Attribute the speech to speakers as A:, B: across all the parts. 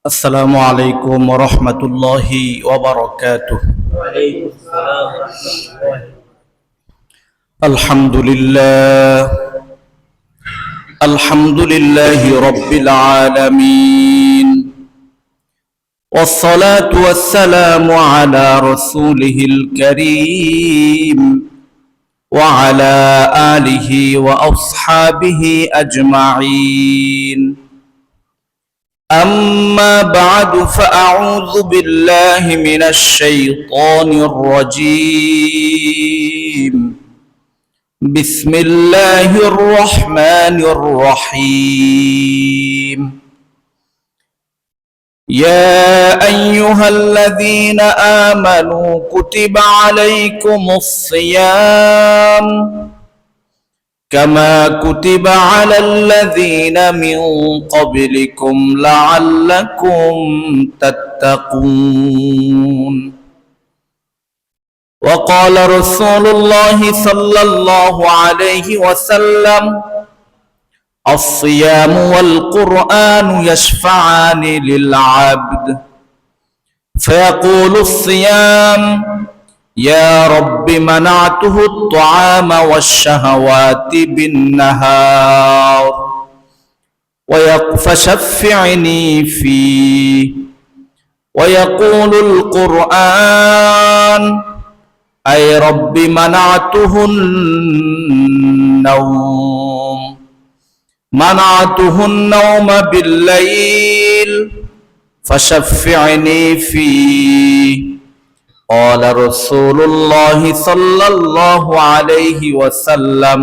A: السلام عليكم ورحمة الله وبركاته.
B: وعليكم السلام ورحمة الله.
A: الحمد لله رب العالمين، والصلاة والسلام على رسوله الكريم وعلى آله وأصحابه أجمعين. أما بعد، فأعوذ بالله من الشيطان الرجيم. بسم الله الرحمن الرحيم. يا أيها الذين آمنوا كتب عليكم الصيام كما كتب على الذين من قبلكم لعلكم تتقون. وقال رسول الله صلى الله عليه وسلم: الصيام والقرآن يشفعان للعبد، فيقول الصيام: يا رب منعته الطعام والشهوات بالنهار فشفعني فيه. ويقول القرآن: أي رب منعته النوم بالليل فشفعني فيه. قال رسول الله صلى الله عليه وسلم: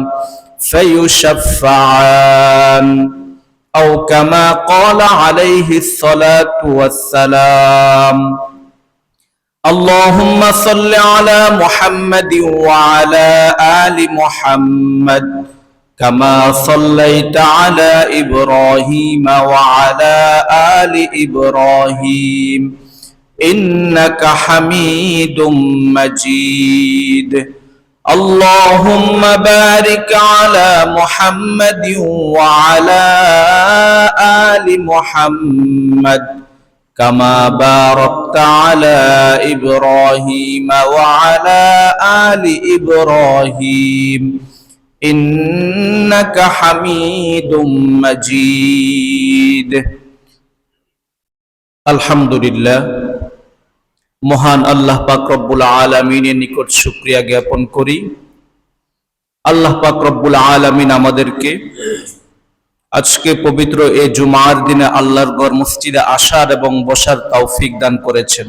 A: فيشفعان، أو كما قال عليه الصلاة والسلام. اللهم صل على محمد وعلى آل محمد كما صليت على إبراهيم وعلى آل إبراهيم إنك حميد مجيد. اللهم بارك على محمد وعلى آل محمد كما باركت على إبراهيم وعلى آل إبراهيم إنك حميد مجيد. আলহামদুলিল্লাহ, মহান আল্লাহ পাক রব্বুল আলামিনের নিকট শুকরিয়া জ্ঞাপন করি। আল্লাহ পাক রব্বুল আলামিন আমাদেরকে আজকে পবিত্র এই জুমার দিনে আল্লাহর ঘর মসজিদে আসার এবং বসার তৌফিক দান করেছেন।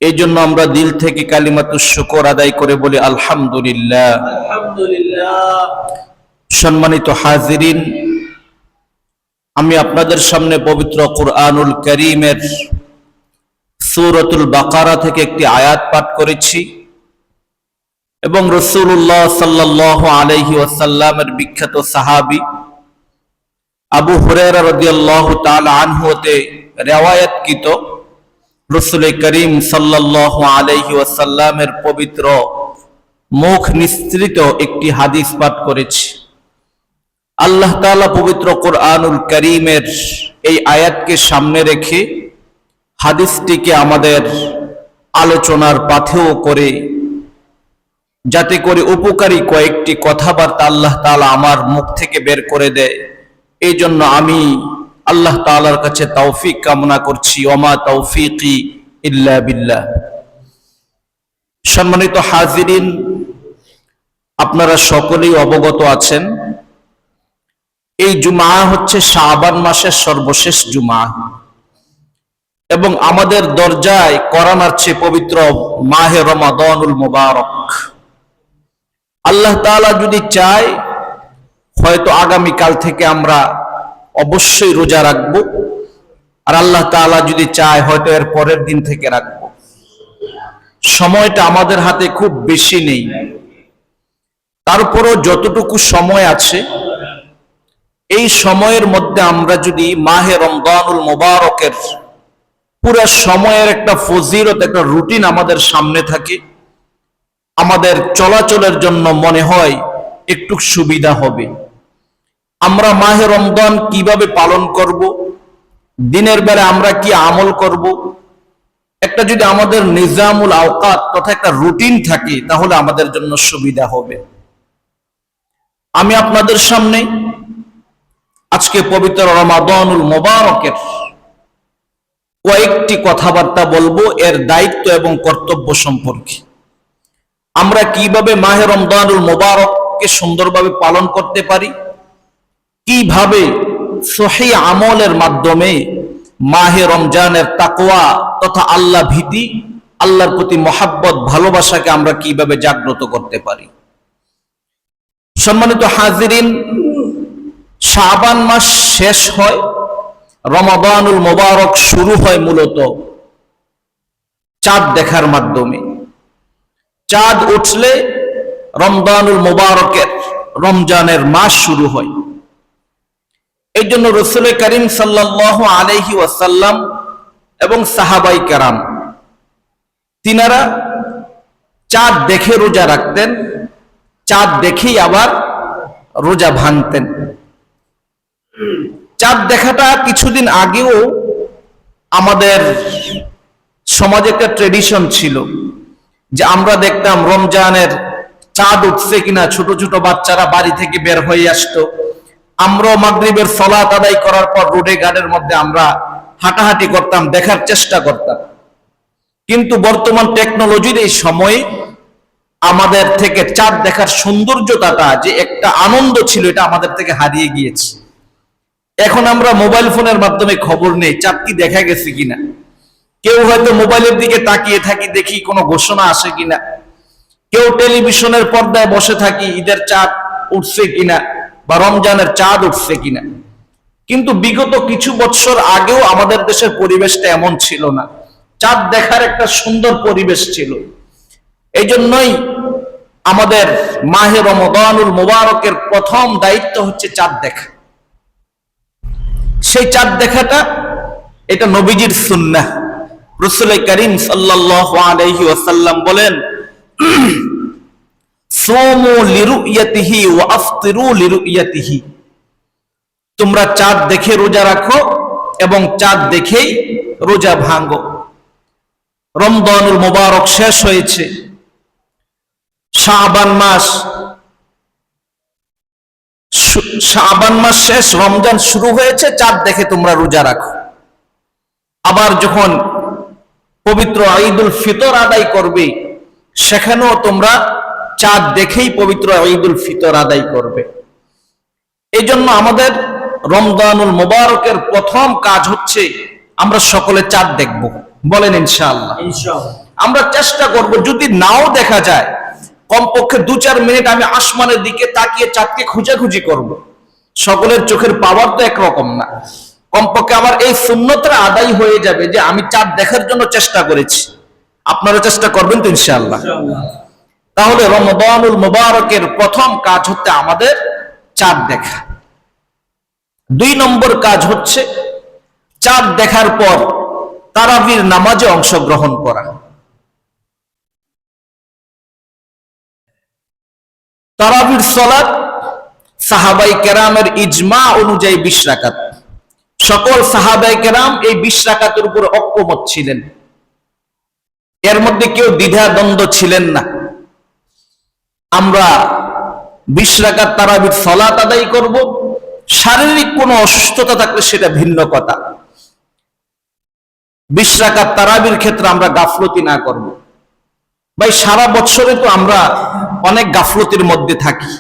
A: এই জন্য আমরা দিল থেকে কালিমাতুশ শুকর আদায় করে বলি আলহামদুলিল্লাহ।
B: আলহামদুলিল্লাহ।
A: সম্মানিত হাজিরিন, আমি আপনাদের সামনে পবিত্র কুরআনুল কারীমের সূরাতুল বাকারা থেকে একটি আয়াত পাঠ করেছি এবং রাসূলুল্লাহ সাল্লাল্লাহু আলাইহি ওয়াসাল্লামের বিখ্যাত সাহাবী আবু হুরায়রা রাদিয়াল্লাহু তাআলা আনহু হতে রিওয়ায়াতকৃত রাসূল করিম সাল্লাল্লাহু আলাইহি ওয়াসাল্লামের পবিত্র মুখ নিঃসৃত একটি হাদিস পাঠ করেছি। আল্লাহ তাআলা পবিত্র কুরআনুল কারীমের এই আয়াতকে সামনে রেখে হাদিসটিকে আমাদের আলোচনার পাথেয় করে, যাতে করে উপকারী কয়েকটি কথাবার্তা আল্লাহ তাআলা আমার মুখ থেকে বের করে দেয়, এই জন্য আমি আল্লাহ তাআলার কাছে তৌফিক কামনা করছি। ওমা তৌফিকি ইল্লা বিল্লাহ। সম্মানিত হাজিরিন, আপনারা সকলেই অবগত আছেন, এই জুমা হচ্ছে শাবান মাসের সর্বশেষ জুমা এবং আমাদের দরজায় কোরআন আছে পবিত্র মাহে রমাদানুল মুবারক। আল্লাহ তাআলা যদি চায়, হয়তো আগামী কাল থেকে আমরা অবশ্যই রোজা রাখবো, আর আল্লাহ তাআলা যদি চায় হয়তো এর পরের দিন থেকে রাখবো। সময়টা আমাদের হাতে খুব বেশি নেই, তারপরও যতটুকু সময় আছে এই সময়ের মধ্যে আমরা যদি মাহে রমজানুল মুবারকের পুরো সময়ের একটা ফজিলত, একটা রুটিন আমাদের সামনে থাকে, আমাদের চলাচলের জন্য মনে হয় একটু সুবিধা হবে। আমরা মাহে রমজান কিভাবে পালন করব, দিনের বেলা আমরা কি আমল করব, একটা যদি আমাদের নিজামুল আওকাত তথা একটা রুটিন থাকে তাহলে আমাদের জন্য সুবিধা হবে। আমি আপনাদের সামনে আজকে পবিত্র রমাদানুল মোবারকের কয়েকটি কথাবার্তা বলবো এর দায়িত্ব এবং কর্তব্য সম্পর্কে। আমরা কিভাবে মাহে রমজানুল মোবারককে সুন্দরভাবে পালন করতে পারি, কিভাবে সহি আমলের মাধ্যমে মাহে রমজানের তাকওয়া তথা আল্লাহ ভীতি, আল্লাহর প্রতি মহাব্বত ভালোবাসাকে আমরা কিভাবে জাগ্রত করতে পারি। সম্মানিত হাজিরিন, শাবান মাস শেষ হয়, রমাদানুল মোবারক শুরু হয় মূলত চাঁদ দেখার মাধ্যমে। চাঁদ উঠলে রমজানুল মোবারকের রমজানের মাস শুরু হয়। এই জন্য রাসূল করিম সাল্লাল্লাহু আলাইহি ওয়াসাল্লাম এবং সাহাবাই কেরাম তিনারা চাঁদ দেখে রোজা রাখতেন, চাঁদ দেখেই আবার রোজা ভাঙতেন। চাঁদ দেখাটা কিছুদিন আগেও আমাদের সমাজে একটা ট্রেডিশন ছিল যে আমরা দেখতাম রমজানের চাঁদ উঠছে কিনা, ছোট ছোট বাচ্চারা বাড়ি থেকে বের হয়ে আসতো। আমরাও মাগরিবের সালাত আদায় করার পর রোডে ঘাটের মধ্যে আমরা হাঁটাহাঁটি করতাম, দেখার চেষ্টা করতাম। কিন্তু বর্তমান টেকনোলজির এই সময়ে আমাদের থেকে চাঁদ দেখার সৌন্দর্যতাটা যে একটা আনন্দ ছিল এটা আমাদের থেকে হারিয়ে গিয়েছে। এখন আমরা মোবাইল ফোনের মাধ্যমে খবর নেই চাঁদ কি দেখা গেছে কিনা, কেউ হয়তো মোবাইলের দিকে তাকিয়ে থাকি দেখি কোনো ঘোষণা আসে কিনা, কেউ টেলিভিশনের পর্দায় বসে থাকি ঈদের চাঁদ উঠছে কিনা বা রমজানের চাঁদ উঠছে কিনা। কিন্তু বিগত কিছু বছর আগেও আমাদের দেশের পরিবেশটা এমন ছিল না, চাঁদ দেখার একটা সুন্দর পরিবেশ ছিল। এই জন্যই আমাদের মাহে রমাদানুল মোবারকের প্রথম দায়িত্ব হচ্ছে চাঁদ দেখা। সেই চাঁদ দেখাটা এটা নবীজির সুন্নাহ। রাসূল করিম সাল্লাল্লাহু আলাইহি ওয়াসাল্লাম বলেন, সুমু লিরুয়াতিহি ওয়া আফতিরু লিরুয়াতিহি, তোমরা চাঁদ দেখে রোজা রাখো এবং চাঁদ দেখেই রোজা ভাঙো। রমজানুল মোবারক শেষ হয়েছে, শাবান মাস শেষ, রমজান শুরু হয়েছে, চাঁদ দেখে তোমরা রোজা রাখো। আবার যখন পবিত্র ঈদুল ফিতর আদায় করবে সেখানেও তোমরা চাঁদ দেখেই পবিত্র ঈদুল ফিতর আদায় করবে। এই জন্য আমাদের রমজানুল মোবারকের প্রথম কাজ হচ্ছে আমরা সকলে চাঁদ দেখব, বলেন ইনশাআল্লাহ। আমরা চেষ্টা করব, যদি নাও দেখা যায় কমপক্ষে 2-4 মিনিট আমি আসমানের দিকে তাকিয়ে চাঁদকে খুঁজাখুঁজি করব। সকলের চোখের পাওয়ার তো একরকম না, কমপক্ষে আমার এই সুন্নতটা আদায় হয়ে যাবে যে আমি চাঁদ দেখার জন্য চেষ্টা করেছি। আপনারা চেষ্টা করবেন তো ইনশাআল্লাহ। তাহলে রমাদানুল মোবারকের প্রথম কাজ হচ্ছে আমাদের চাঁদ দেখা। 2 নম্বর কাজ হচ্ছে চাঁদ দেখার পর তারাবির নামাজে অংশগ্রহণ করা। তারাবির সালাত সাহাবাই কেরামের ইজমা অনুযায়ী 20 রাকাত। সকল সাহাবাই কেরাম এই 20 রাকাতের উপর ঐকমত ছিলেন, এর মধ্যে কেউ দ্বিধা দ্বন্দ্ব ছিলেন না। আমরা 20 রাকাত তারাবির সালাত আদায় করব। শারীরিক কোনো অসুস্থতা থাকলে সেটা ভিন্ন কথা। 20 রাকাত তারাবির ক্ষেত্রে আমরা গাফলতি না করব। ভাই সারা বছরে তো আমরা অনেক গাফলতির মধ্যে থাকি,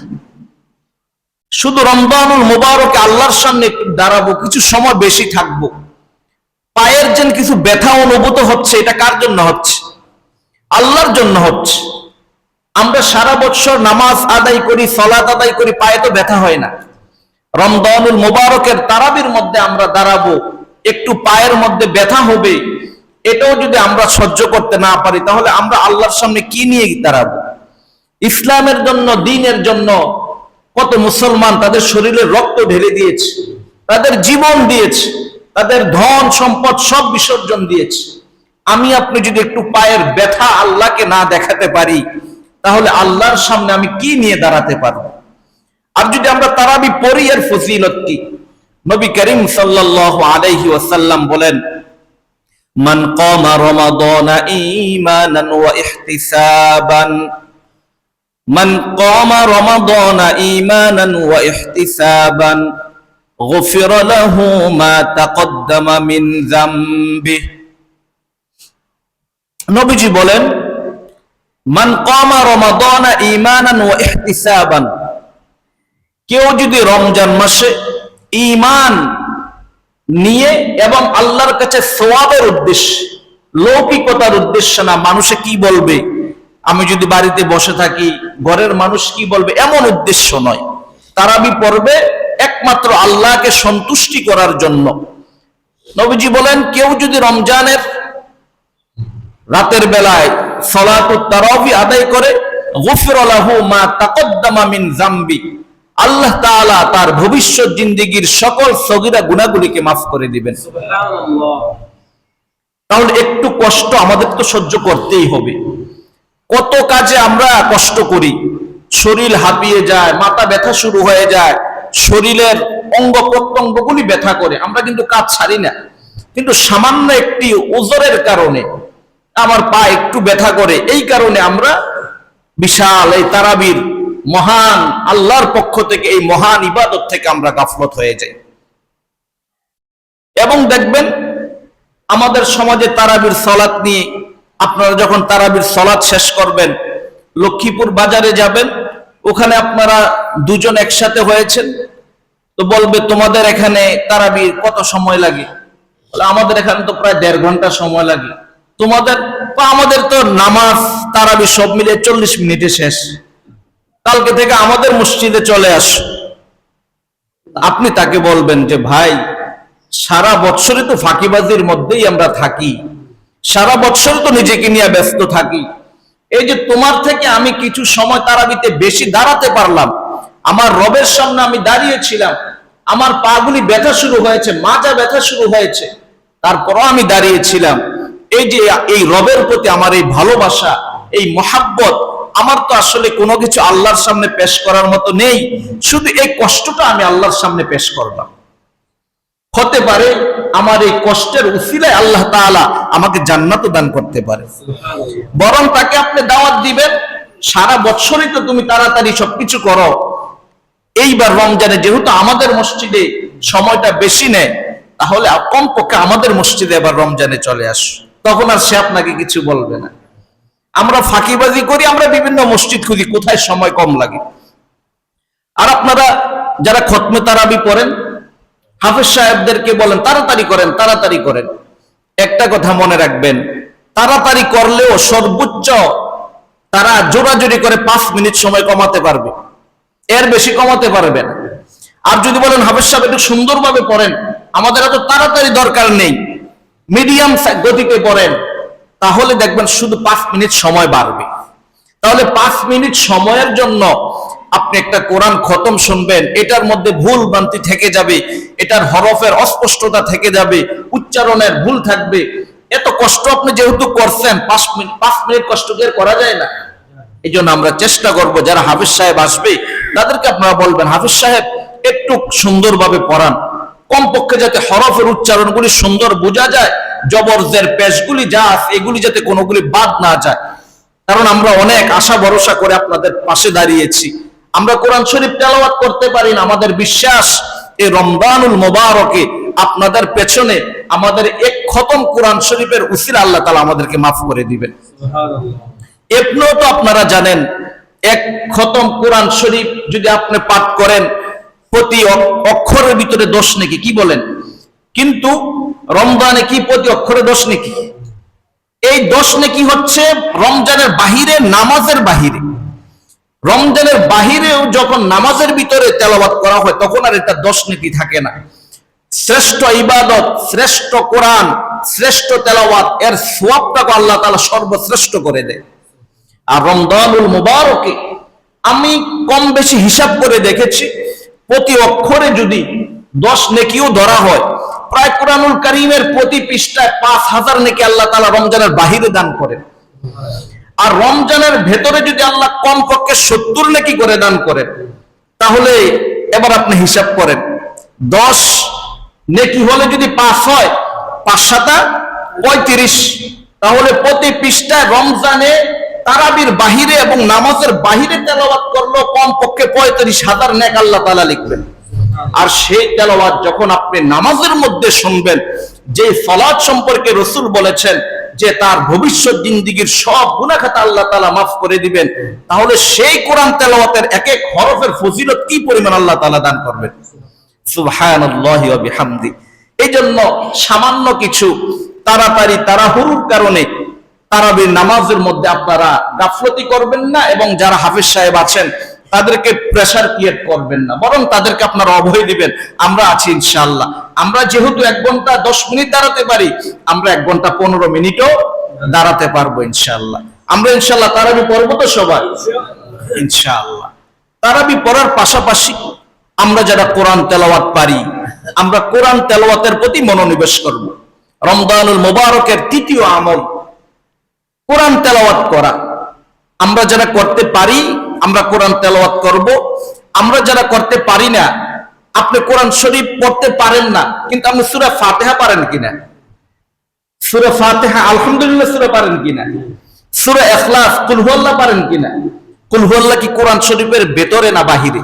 A: শুধু রমজানুল মোবারকে আল্লাহর সামনে একটু দাঁড়াবো, কিছু সময় বেশি থাকবো, পায়ের যেন কিছু ব্যথা অনুভূত হচ্ছে, এটা কার জন্য হচ্ছে? আল্লাহর জন্য হচ্ছে। আমরা সারা বছর নামাজ আদায় করি, সালাত আদায় করি, পায়ে তো ব্যথা হয় না। রমজানুল মোবারকের তারাবির মধ্যে আমরা দাঁড়াবো, একটু পায়ের মধ্যে ব্যথা হবে, এটাও যদি আমরা সহ্য করতে না পারি তাহলে আমরা আল্লাহর সামনে কি নিয়ে দাঁড়াবো? ইসলামের জন্য, দ্বীনের জন্য কত মুসলমান তাদের শরীরে রক্ত ঢেলে দিয়েছে, তাদের জীবন দিয়েছে, তাদের ধন সম্পদ সব বিসর্জন দিয়েছে। আমি আপনি যদি একটু পায়ের ব্যথা আল্লাহকে না দেখাতে পারি তাহলে আল্লাহর সামনে আমি কি নিয়ে দাঁড়াতে পারবো? আর যদি আমরা তারাবি পড়ি, এর ফজিলত কি? নবী করিম সাল্লাল্লাহু আলাইহি ওয়াসাল্লাম বলেন, মান কামা রমাদানা ঈমানান ওয়া ইহতিসাবান, মান কামা রমাদানা ঈমানান ওয়া ইহতিসাবান গুফিরা লাহু মা তাকদ্দামা মিন যামবিহি। নবীজি বলেন, মান কামা রমাদানা ঈমানান ওয়া ইহতিসাবান, কেউ যদি রমজান মাসে ঈমান নিয়ে এবং আল্লাহর কাছে সওয়াবের উদ্দেশ্যে, লৌকিকতার উদ্দেশ্যে না, মানুষে কি বলবে, আমি যদি বাড়িতে বসে থাকি ঘরের মানুষ কি বলবে, এমন উদ্দেশ্য নয়, তারাবি পড়বে একমাত্র আল্লাহকে সন্তুষ্টি করার জন্য। নবীজি বলেন, কেউ যদি রমজানের রাতের বেলায় সালাতুত তারাবি আদায় করে, গুফিরা লাহু মা তাকদ্দামা মিন যামবি, আল্লাহ তাআলা তার ভবিষ্যৎ জিন্দেগীর সকল সগীরা গুনাহগুলিকে মাফ করে দিবেন।
B: সুবহানাল্লাহ।
A: তাহলে একটু কষ্ট আমাদের তো সহ্য করতেই হবে। কত কাজে আমরা কষ্ট করি, শরীর হাঁপিয়ে যায়, মাথা ব্যথা শুরু হয়ে যায়, শরীরের অঙ্গ প্রত্যঙ্গগুলি ব্যথা করে, আমরা কিন্তু কাজ ছাড়ি না। কিন্তু সামান্য একটি ওজরের কারণে আমার পা একটু ব্যথা করে, এই কারণে আমরা বিশাল এই তারাবির মহান আল্লাহর পক্ষ থেকে, এই মহান ইবাদত থেকে আমরা গাফলত হয়ে যাই। এবং দেখবেন আমাদের সমাজে তারাবির সালাত নিয়ে, আপনারা যখন তারাবির সালাত শেষ করবেন, লক্ষ্মীপুর বাজারে যাবেন, ওখানে আপনারা দুজন একসাথে হয়েছেন, তো বলবে তোমাদের এখানে তারাবির কত সময় লাগে? আমাদের এখানে তো প্রায় 1.5 ঘন্টা সময় লাগে। তোমাদের? আমাদের তো নামাজ তারাবি সব মিলে 40 মিনিটে শেষ, কালকে থেকে আমাদের মসজিদে চলে আস। আপনি তাকে বলবেন যে ভাই, সারা বছরই তো ফাঁকিবাজির মধ্যেই আমরা থাকি, সারা বছর তো নিজেকে নিয়ে ব্যস্ত থাকি, এই যে তোমার থেকে আমি কিছু সময় তারাবিতে বেশি দাঁড়াতে পারলাম, আমার রবের সামনে আমি দাঁড়িয়েছিলাম, আমার পাগুলি ব্যথা শুরু হয়েছে, মাজা ব্যথা শুরু হয়েছে, তারপরও আমি দাঁড়িয়েছিলাম। এই যে এই রবের প্রতি আমার এই ভালোবাসা, এই মহাব্বত, আমার তো আসলে কোনো কিছু আল্লাহর সামনে পেশ করার মতো নেই, শুধু এই কষ্টটা আমি আল্লাহর সামনে পেশ করলাম। হতে পারে আমার এই কষ্টের উসিলায় আল্লাহ তাআলা আমাকে জান্নাতও দান করতে পারে। বরং তাকে আপনি দাওয়াত দিবেন, সারা বছরই তো তুমি তাড়াতাড়ি সবকিছু করো, এইবার রমজানে যেহেতু আমাদের মসজিদে সময়টা বেশি নেয়, তাহলে কমপক্ষে আমাদের মসজিদে এবার রমজানে চলে আস, তখন আর সে আপনাকে কিছু বলবে না। আমরা ফাঁকিবাজি করি, আমরা বিভিন্ন মসজিদ খুঁজি কোথায় সময় কম লাগে। আর আপনারা যারা খতমে তারাবি পড়েন, হাফেজ সাহেবদেরকে বলেন তাড়াতাড়ি করেন, তাড়াতাড়ি করেন। একটা কথা মনে রাখবেন, তাড়াতাড়ি করলেও সর্বোচ্চ তারা জোরাজোরি করে 5 মিনিট সময় কমাতে পারবে, এর বেশি কমাতে পারবে না। আর যদি বলেন হাফেজ সাহেব একটু সুন্দরভাবে পড়েন, আমাদের এত তাড়াতাড়ি দরকার নেই, মিডিয়াম গতিতে পড়েন, তাহলে দেখবেন শুধু 5 মিনিট সময় বাড়বে। তাহলে 5 মিনিট সময়ের জন্য আপনি একটা কোরআন খতম শুনবেন, এটার মধ্যে ভুল ভ্রান্তি থেকে যাবে, এটার হরফের অস্পষ্টতা থেকে যাবে, উচ্চারণের ভুল থাকবে। এত কষ্ট আপনি যেহেতু করছেন, 5 মিনিট কষ্ট দিয়ে করা যায় না। এই জন্য আমরা চেষ্টা করব, যারা হাফেজ সাহেব আসবে তাদেরকে আপনারা বলবেন, হাফেজ সাহেব একটু সুন্দরভাবে পড়ান, কমপক্ষে যাতে হরফের উচ্চারণগুলি সুন্দর বোঝা যায়, জবর জের পেশগুলি যা আছে এগুলি যাতে কোনোগুলি বাদ না যায়। কারণ আমরা অনেক আশা ভরসা করে আপনাদের পাশে দাঁড়িয়েছি, আমরা কোরআন শরীফ তেলাওয়াত করতে পারি না, আমাদের বিশ্বাস এই রমজানুল মোবারকে আপনাদের পেছনে আমাদের এক খতম কোরআন শরীফের উসিলা আল্লাহ তাআলা আমাদেরকে মাফ করে দিবেন। এমনও তো আপনারা জানেন, এক খতম কোরআন শরীফ যদি আপনি পাঠ করেন, প্রতি অক্ষরের ভিতরে 10 নেকি, কি বলেন? কিন্তু রমজানে কি প্রতি অক্ষরে 10 নেকি? এই 10 নেকি হচ্ছে রমজানের বাহিরে, নামাজের বাহিরে। রমজানের বাহিরেও যখন নামাজের ভিতরে তেলাওয়াত করা হয়, তখন আর এটা 10 নেকি থাকে না। শ্রেষ্ঠ ইবাদত, শ্রেষ্ঠ কোরআন, শ্রেষ্ঠ তেলাওয়াত, এর সওয়াবটাকে আল্লাহ তাআলা সর্বশ্রেষ্ঠ করে দেয়। আর রমজানুল মুবারকে আমি কম বেশি হিসাব করে দেখেছি, প্রতি অক্ষরে যদি 10 নেকিও ধরা হয়, প্রায় কোরআনুল কারীমের প্রতি পৃষ্ঠায় 5000 নেকি আল্লাহ তাআলা রমজানের বাহিরে দান করেন। আর রমজানের ভেতরে যদি আল্লাহ কমপক্ষে 70 নেকি করে দান করেন, তাহলে এবার আপনি হিসাব করেন, 10 নেকি হলে যদি 5 হয়, 5 সাতা 35, তাহলে প্রতি পৃষ্ঠায় রমজানে তারাবির বাহিরে এবং নামাজের বাহিরে তেলাওয়াত করলো কমপক্ষে 35,000 নেক আল্লাহ তাআলা লিখবেন। আর সেই তেলাওয়াত যখন আপনি নামাজের মধ্যে শুনবেন, যে সালাত সম্পর্কে রাসূল বলেছেন যে তার ভবিষ্যৎ জিন্দেগীর সব গুনাহ খাতা আল্লাহ তাআলা মাফ করে দিবেন, তাহলে সেই কোরআন তেলাওয়াতের এক এক হরফের ফজিলত কি পরিমাণ আল্লাহ তাআলা দান করবেন। সুবহানাল্লাহি ওয়া বিহামদি। এই জন্য সামান্য কিছু তাড়াতাড়ি তাড়াহুড়োর কারণে তারাবির নামাজের মধ্যে আপনারা গাফলতি করবেন না, এবং যারা হাফেজ সাহেব আছেন তাদেরকে প্রেসার ক্রিয়েট করবেন না, বরং তাদেরকে আপনারা অভয় দিবেন, আমরা আছি ইনশাআল্লাহ। আমরা যেহেতু 1 ঘন্টা 10 মিনিট দাঁড়াতে পারি, আমরা 1 ঘন্টা 15 মিনিটও দাঁড়াতে পারবো ইনশাআল্লাহ। আমরা ইনশাআল্লাহ তারাবি পড়বো তো সবাই ইনশাআল্লাহ। তারাবি পড়ার পাশাপাশি আমরা যারা কোরআন তেলাওয়াত পারি, আমরা কোরআন তেলাওয়াতের প্রতি মনোনিবেশ করব। রমজানুল মুবারকের তৃতীয় আমল কোরআন তেলাওয়াত করা। আমরা যারা করতে পারি আমরা কোরআন তেলাওয়াত করব। আমরা যারা করতে পারি না, আপনি কোরআন শরীফ পড়তে পারেন না, কিন্তু আপনি সূরা ফাতিহা পারেন কিনা? সূরা ফাতিহা আলহামদুলিল্লাহ সূরা পারেন কিনা? সূরা ইখলাস কুল হুয়াল্লাহ পারেন কিনা? কুল হুয়াল্লাহ কি কোরআন শরীফের ভেতরে না বাহিরে?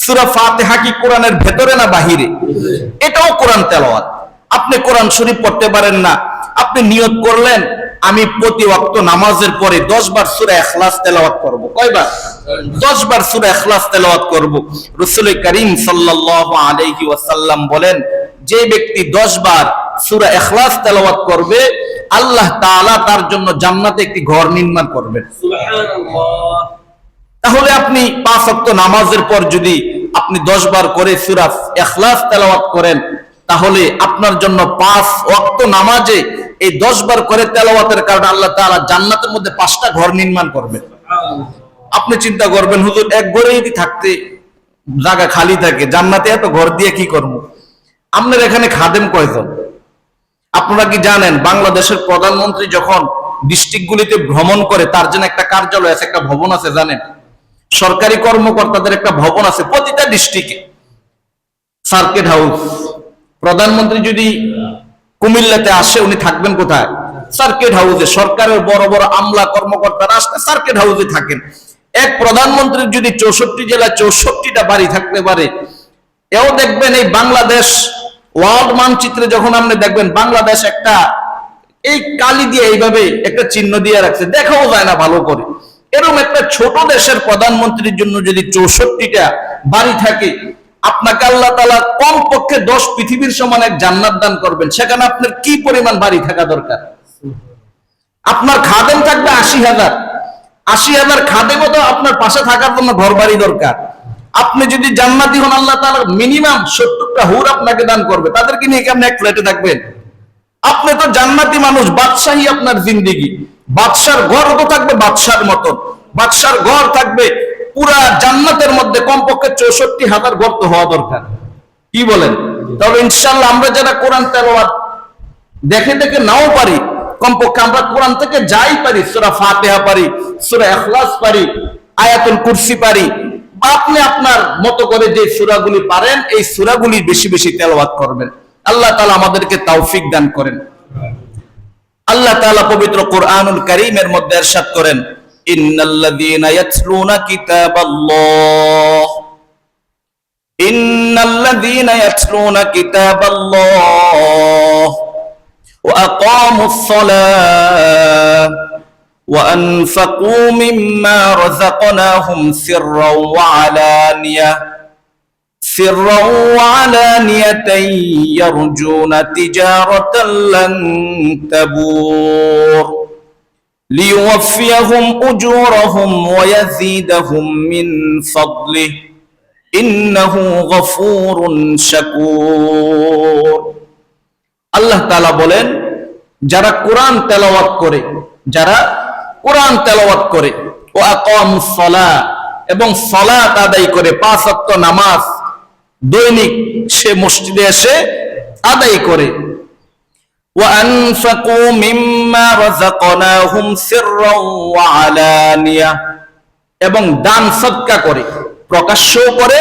A: সূরা ফাতিহা কি কোরআনের ভেতরে না বাহিরে? এটাও কোরআন তেলাওয়াত। আপনি কোরআন শরীফ পড়তে পারেন না, আপনি নিয়ত করলেন আমি প্রতি ওয়াক্ত নামাজের পরে 10 বার সূরা ইখলাস তেলাওয়াত করব। কয়বার? 10 বার সূরা ইখলাস তেলাওয়াত করব। রাসূল করিম সাল্লাল্লাহু আলাইহি ওয়াসাল্লাম বলেন, যে ব্যক্তি 10 বার সূরা ইখলাস তেলাওয়াত করবে, আল্লাহ তাআলা তার জন্য জান্নাতে একটি ঘর নির্মাণ করবেন।
B: সুবহানাল্লাহ।
A: তাহলে আপনি 5 ওয়াক্ত নামাজের পর যদি আপনি 10 বার করে সূরা ইখলাস তেলাওয়াত করেন, তাহলে আপনার জন্য 5 ওয়াক্ত নামাজে এই 10 বার করে তেলাওয়াতের কারণে আল্লাহ তাআলা জান্নাতের মধ্যে 5টা ঘর নির্মাণ করবেন। আপনি চিন্তা করবেন, হুজুর এক ঘরে যদি থাকতে জায়গা খালি থাকে, জান্নাতে এত ঘর দিয়ে কি করব? আপনার এখানে খাদেম কয়জন? আপনারা কি জানেন বাংলাদেশের প্রধানমন্ত্রী যখন ডিস্ট্রিক্টগুলিতে ভ্রমণ করে, তার জন্য একটা কার্যালয় আছে, একটা ভবন আছে, জানেন? সরকারি কর্মকর্তাদের একটা ভবন আছে প্রতিটা ডিস্ট্রিক্টে, সার্কিট হাউস। প্রধানমন্ত্রী যদি কুমিল্লাতে আসে, উনি থাকবেন কোথায়? সার্কিট হাউসে। সরকারের বড় বড় আমলা কর্মকর্তারা আসলে সার্কিট হাউসে থাকেন। এক প্রধানমন্ত্রীর যদি 64 জেলায় 64টা বাড়ি থাকতে পারে, এও দেখবেন এই বাংলাদেশ ওয়ার্ল্ড মানচিত্রে যখন আপনি দেখবেন বাংলাদেশ একটা এই কালি দিয়ে এইভাবে একটা চিহ্ন দিয়ে রাখছে, দেখাও যায় না ভালো করে। এরকম একটা ছোট দেশের প্রধানমন্ত্রীর জন্য যদি 64টা বাড়ি থাকে, আপনাকে আল্লাহ তাআলা কমপক্ষে 10 পৃথিবীর সমান এক জান্নাত দান করবেন। সেখানে আপনার কি পরিমাণ বাড়ি থাকা দরকার? আপনার খাদেম থাকবে 80,000, 80,000 খাদেমও তো আপনার পাশে থাকার জন্য ঘর বাড়ি দরকার। আপনি যদি জান্নাতি হন, আল্লাহ তাআলা মিনিমাম 70টা হুর আপনাকে দান করবে। তাদেরকে নিয়ে কেমন এক ফ্ল্যাটে থাকবেন? আপনি তো জান্নাতি মানুষ, বাদশাহী আপনার জিন্দেগি। বাদশার ঘর তো থাকবে বাদশার মতন, বাদশার ঘর থাকবে পুরা জান্নাতের মধ্যে কমপক্ষে 64,000 ঘর তো হওয়া দরকার। কি বলেন? তবে ইনশাআল্লাহ আমরা যারা কোরআন তেলাওয়াত দেখে দেখে নাও পারি, কমপক্ষে আমরা কোরআন থেকে যাই পারি, সূরা ফাতিহা পারি, সূরা ইখলাস পারি, আয়াতুল কুরসি পারি, বা আপনি আপনার মতো করে যে সূরাগুলি পারেন এই সূরাগুলি বেশি বেশি তেলাওয়াত করবেন। আল্লাহ তাআলা আমাদেরকে তৌফিক দান করেন। আল্লাহ তাআলা পবিত্র কোরআনুল কারীমের মধ্যে ইরশাদ করেন, ইন্নাল্লাযীনা ইয়াতলুনা কিতাবাল্লাহ ইন্নাল্লাযীনা ইয়াতলুনা কিতাবাল্লাহ ওয়া আকামুস সালাহ ওয়া আনফাকু মিম্মা রাযাকনাহুম সিররাও ওয়া আলানিয়াতান ইয়ারজুনা তিজারাতান লান তাবুর লিইওয়াফিয়াহুম উজুরাহুম ওয়া ইয়াযীদাহুম মিন ফাদলিহি ইন্নাহু গফুরুন শাকুর। আল্লাহ তাআলা বলেন, যারা কোরআন তেলাওয়াত করে, যারা কোরআন তেলাওয়াত করে, ও আকামুস সালাহ, এবং সালাত আদায় করে, 5 ওয়াক্ত নামাজ দৈনিক সে মসজিদে এসে আদায় করে, ওয়া আনফাকু মিম্মা রাযাকনাহুম সিররাও ওয়া আলানিয়া, এবং দান সদকা করে, প্রকাশ্যও করে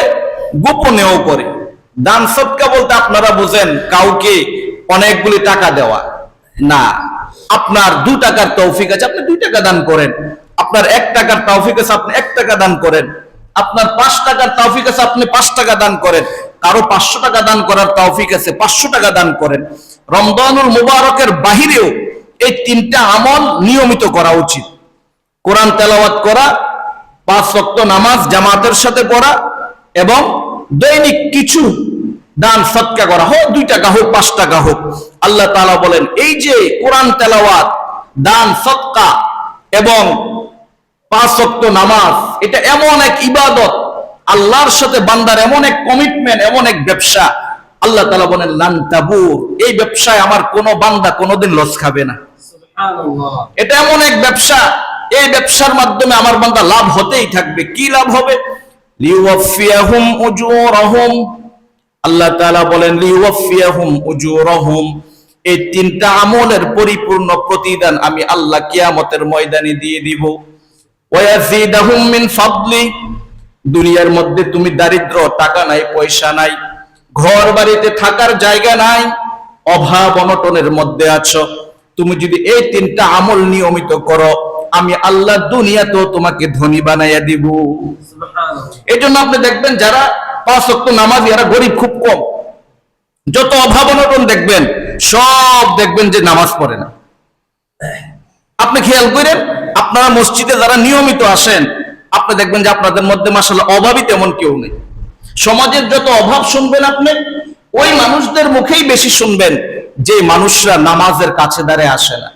A: গোপনেও করে। দান সদকা বলতে আপনারা বুঝেন কাউকে অনেকগুলি টাকা দেওয়া না। আপনার 2 টাকার তৌফিক আছে, আপনি 2 টাকা দান করেন। আপনার 1 টাকার তৌফিক আছে, আপনি 1 টাকা দান করেন। আপনার 5 টাকার তৌফিক আছে, আপনি 5 টাকা দান করেন। কারো 500 টাকা দান করার তৌফিক আছে, 500 টাকা দান করেন। রমজানুল মুবারকের বাহিরেও এই 3টা আমল নিয়মিত করা উচিত। কোরআন তেলাওয়াত করা, 5 ওয়াক্ত নামাজ জামাতের সাথে পড়া এবং দৈনিক কিছু দান সদকা করা, হোক 2 টাকা হোক 5 টাকা হোক। আল্লাহ তাআলা বলেন এই যে কোরআন তেলাওয়াত, দান সদকা এবং 5 ওয়াক্ত নামাজ, এটা এমন এক ইবাদত, আল্লাহর সাথে বান্দার এমন এক কমিটমেন্ট, এমন এক ব্যবসা। আল্লাহ তাআলা বলেন লান তাবুর, এই ব্যবসায় আমার কোনো বান্দা কোনোদিন লস খাবে না।
B: সুবহানাল্লাহ।
A: এটা এমন এক ব্যবসা, এই ব্যবসার মাধ্যমে আমার বান্দা লাভ হতেই থাকবে। কি লাভ হবে? লিওয়াফিয়াহুম উজুরাহুম, আল্লাহ তাআলা বলেন লিওয়াফিয়াহুম উজুরাহুম, এই 3টা আমলের পরিপূর্ণ প্রতিদান আমি আল্লাহ কিয়ামতের ময়দানে দিয়ে দিব। ওয়ায়াজিদাহুম মিন ফাদলি, দুনিয়ার মধ্যে তুমি দারিদ্র, টাকা নাই, পয়সা নাই, ঘর বাড়িতে থাকার জায়গা নাই, অভাব অনটনের মধ্যে আছো, তুমি যদি এই 3টা আমল নিয়মিত করো, আমি আল্লাহ দুনিয়াতেও তোমাকে ধনী বানাইয়া দিব।
B: সুবহানাল্লাহ।
A: এই জন্য আপনি দেখবেন যারা 5 ওয়াক্ত নামাজি, এরা গরিব খুব কম। যত অভাব অনটন দেখবেন, সব দেখবেন যে নামাজ পড়ে না। আপনি খেয়াল করেন, আপনারা মসজিদে যারা নিয়মিত আসেন, আপনি দেখবেন যে আপনাদের মধ্যে মাশাআল্লাহ অভাবী তেমন কেউ নেই। সমাজের যত অভাব শুনবেন আপনি, ওই মানুষদের মুখেই বেশি শুনবেন যে মানুষরা নামাজের কাছে দাঁড়ায় আসে না।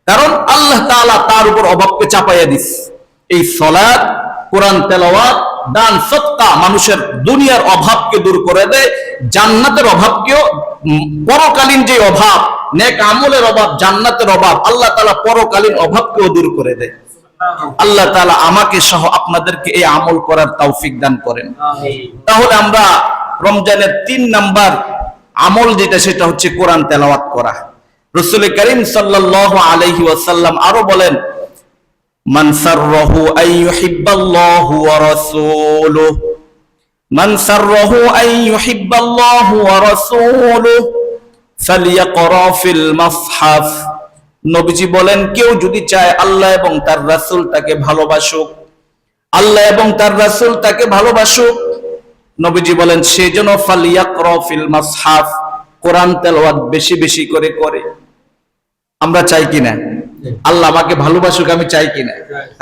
A: কারণ আল্লাহ তাআলা তার উপর অভাবকে চাপাইয়া দিস। এই সালাত, কোরআন তেলাওয়াত, দান সদকা মানুষের দুনিয়ার অভাবকে দূর করে দেয়, জান্নাতের অভাবকেও, পরকালীন যে অভাব, নেক আমলের অভাব, জান্নাতের অভাব, আল্লাহ তাআলা পরকালীন অভাবকেও দূর করে দেয়। আল্লাহ তাআলা আমাকে সহ আপনাদেরকে এই আমল করার তৌফিক দান করেন।
B: আমিন।
A: তাহলে আমরা রমজানের 3 নাম্বার আমল যেটা, সেটা হচ্ছে কোরআন তেলাওয়াত করা। রাসূল করিম সাল্লাল্লাহু আলাইহি ওয়াসাল্লাম আরো বলেন মান সাররাহু আইয়ুহিব্বাল্লাহু ওয়া রাসূলুহু, মান সাররাহু আইয়ুহিব্বাল্লাহু ওয়া রাসূলুহু ফালিয়াকরা ফিল মাসহাফ। নবীজি বলেন কেউ যদি চায় আল্লাহ এবং তার রাসূল তাকে ভালোবাসুক, আল্লাহ এবং তার রাসূল তাকে ভালোবাসুক, নবীজি বলেন সেজন্য ফালিয়াকরা ফিল মাসহাফ, কোরআন তেলাওয়াত বেশি বেশি করে করে। আমরা চাই কিনা আল্লাহ আমাকে ভালোবাসুক? আমি চাই কিনা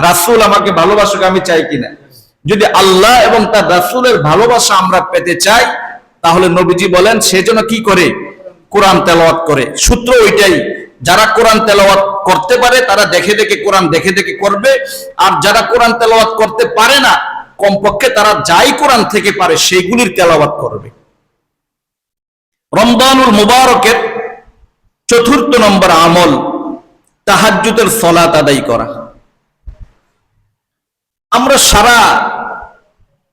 A: রাসূল আমাকে ভালোবাসুক? আমি চাই কিনা? যদি আল্লাহ এবং তার রাসূলের ভালোবাসা আমরা পেতে চাই, তাহলে নবীজি বলেন সেজন্য কি করে? কোরআন তেলাওয়াত করে। সূত্র ওইটাই, যারা কোরআন তেলাওয়াত করতে পারে তারা দেখে দেখে কোরআন দেখে দেখে করবে, আর যারা কোরআন তেলাওয়াত করতে পারে না, কমপক্ষে তারা যাই কোরআন থেকে পারে সেগুলির তেলাওয়াত করবে। রমজানুল মুবারকের 4র্থ নম্বর আমল তাহাজ্জুদের সালাত আদায় করা। আমরা সারা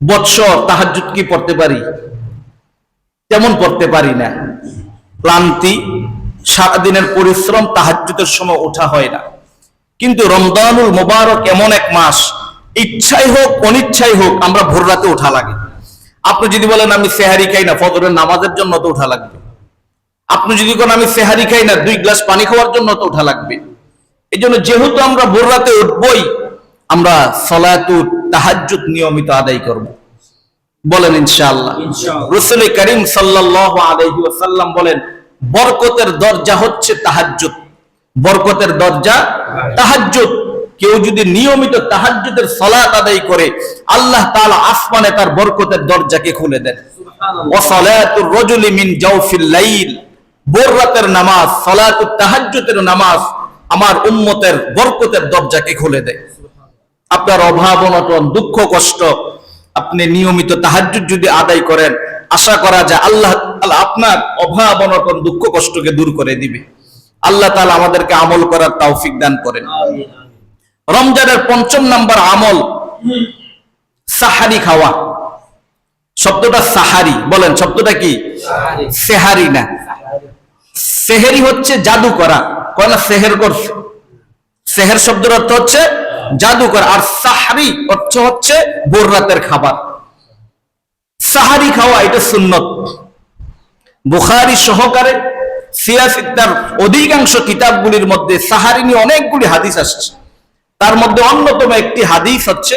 A: বৎসর তাহাজ্জুদ কি পড়তে পারি? তেমন পড়তে পারি না। ক্লান্তি, সারাদিনের পরিশ্রম, তাহাজ্জুদের সময় ওঠা হয় না। কিন্তু রমজানুল মুবারক এমন এক মাস, ইচ্ছাই হোক অনিচ্ছাই হোক আমরা ভোর রাতে ওঠা লাগে। আপনি যদি বলেন আমি সেহারি খাই না, ফজরের নামাজের জন্য তো ওঠা লাগবে। আপনি যদি কোন আমি সেহারি খাই না, 2 গ্লাস পানি খাওয়ার জন্য তো ওঠা লাগবে। এই জন্য যেহেতু আমরা ভোর রাতে উঠবই, আমরা সালাতুত তাহাজ্জুদ নিয়মিত আদায় করব। বলেন ইনশাআল্লাহ।
B: ইনশাআল্লাহ।
A: রাসূল করিম সাল্লাল্লাহু আলাইহি ওয়াসাল্লাম বলেন বরকতের দরজা হচ্ছে তাহাজ্জুদ। বরকতের দরজা তাহাজ্জুদ। কেউ যদি নিয়মিত তাহাজ্জুদের সালাত আদায় করে, আল্লাহ তাআলা আসমানে তার বরকতের দরজাকে খুলে দেন।
B: সুবহানাল্লাহ।
A: ওয়া সালাতুর রাজুলি মিন জাওফিল লাইল, ভোর রাতের নামাজ, সালাতুত তাহাজ্জুদের নামাজ আমার উম্মতের বরকতের দরজাকে খুলে দেয়। আপনার অভাব অনটন, দুঃখ কষ্ট, আপনি নিয়মিত তাহাজ্জুদ যদি আদায় করেন, আশা করা যায় আল্লাহ তাআলা আপনার অভাব অনটন, দুঃখ কষ্টকে দূর করে দিবে। আল্লাহ তাআলা আমাদেরকে আমল করার তৌফিক দান করেন।
B: আমিন।
A: রমজানের 5ম নাম্বার আমল সাহারি খাওয়া। শব্দটা সাহারি, বলেন শব্দটা কি?
B: সাহারি।
A: সেহারি না, সেহেরি হচ্ছে জাদু করা। কয় না সেহের করছে? সেহের শব্দের অর্থ হচ্ছে জাদু করা, আর সাহারি অর্থ হচ্ছে ভোর রাতের খাবার। সাহারি খাওয়া এটা সুন্নত। বুখারী সহকারে সিয়াসিত্তার অধিকাংশ কিতাবগুলির মধ্যে সাহারি নিয়ে অনেকগুলি হাদিস আসছে। তার মধ্যে অন্যতম একটি হাদিস হচ্ছে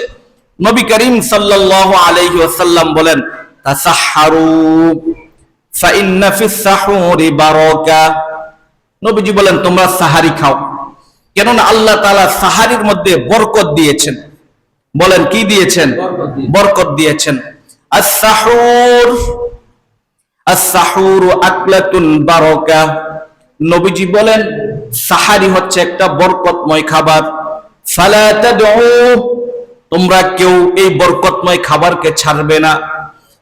A: নবী করিম সাল্লাল্লাহু আলাইহি ওয়াসাল্লাম বলেন, তাসাহহারু ফাইন্না ফিস সাহুরি বারাকা। নবীজি বলেন তোমরা সাহারি খাও, কেননা আল্লাহ তাআলা সাহারির মধ্যে বরকত দিয়েছেন। বলেন কি দিয়েছেন? বরকত দিয়েছেন। আস-সাহুর, আস-সাহুরু আকলাতুন বারাকা। নবীজি বলেন সাহারি হচ্ছে একটা বরকতময় খাবার। ফালা তাদউ, তোমরা কেউ এই বরকতময় খাবারকে ছাড়বে না।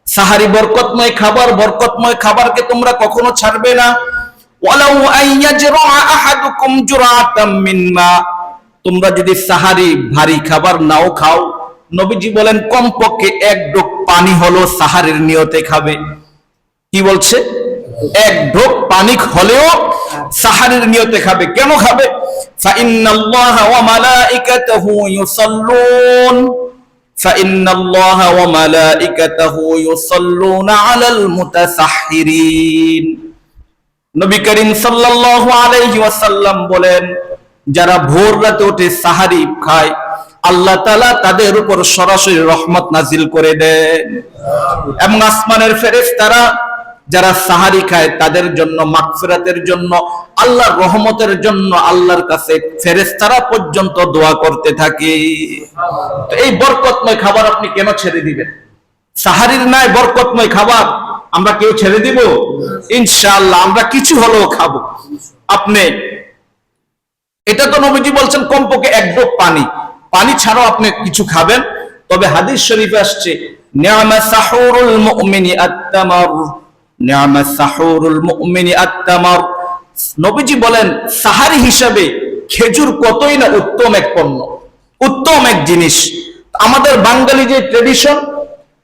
A: সাহারি বরকতময় খাবার, বরকতময় খাবারকে তোমরা কখনো ছাড়বে না। ওয়ালাউ আইয়াজরা আহাদুকুম জুরাতাম মিন মা, তোমরা যদি সাহারি ভারী খাবার নাও খাও, নবীজি বলেন কমপক্ষে এক ঢোক পানি হলো সাহারির নিয়তে খাবে। কি বলছে? এক ঢোক পানি হলেও সাহারির নিয়তে খাবে। কেন খাবে? ফাইন্নাল্লাহা ওয়া মালাইকাতাহু ইউসাল্লুন, ফাইন্নাল্লাহা ওয়া মালাইকাতাহু ইউসাল্লুনা আলাল মুতাসাহহিরিন। নবী করিম সাল্লাল্লাহু আলাইহি ওয়াসাল্লাম বলেন, যারা ভোর রাতে উঠে সাহারি খায়, আল্লাহ তাআলা তাদের উপর সরাসরি রহমত নাজিল করে দেন। এবং আসমানের ফেরেশতারা যারা সাহারি খায় তাদের জন্য মাগফিরাতের জন্য, আল্লাহর রহমতের জন্য আল্লাহর কাছে ফেরেশতারা পর্যন্ত দোয়া করতে থাকে। তো এই বরকতময় খাবার আপনি কেন ছেড়ে দিবেন? সাহারির নাই বরকতময় খাবার আমরা কেউ ছেড়ে দিব? ইনশাআল্লাহ আমরা কিছু হলেও খাবো। আপনি এটা তো নবীজি বলছেন কমপক্ষে এক ঢোক পানি, পানি ছাড়াও আপনি কিছু খাবেন। তবে হাদিস শরীফে আসছে, নি'মা সাহুরুল মুমিনি আত-তামার, নি'মা সাহুরুল মুমিনি আত-তামার। নবীজি বলেন সাহারি হিসাবে খেজুর কতই না উত্তম এক পণ্য, উত্তম এক জিনিস। আমাদের বাঙালি যে ট্রেডিশন,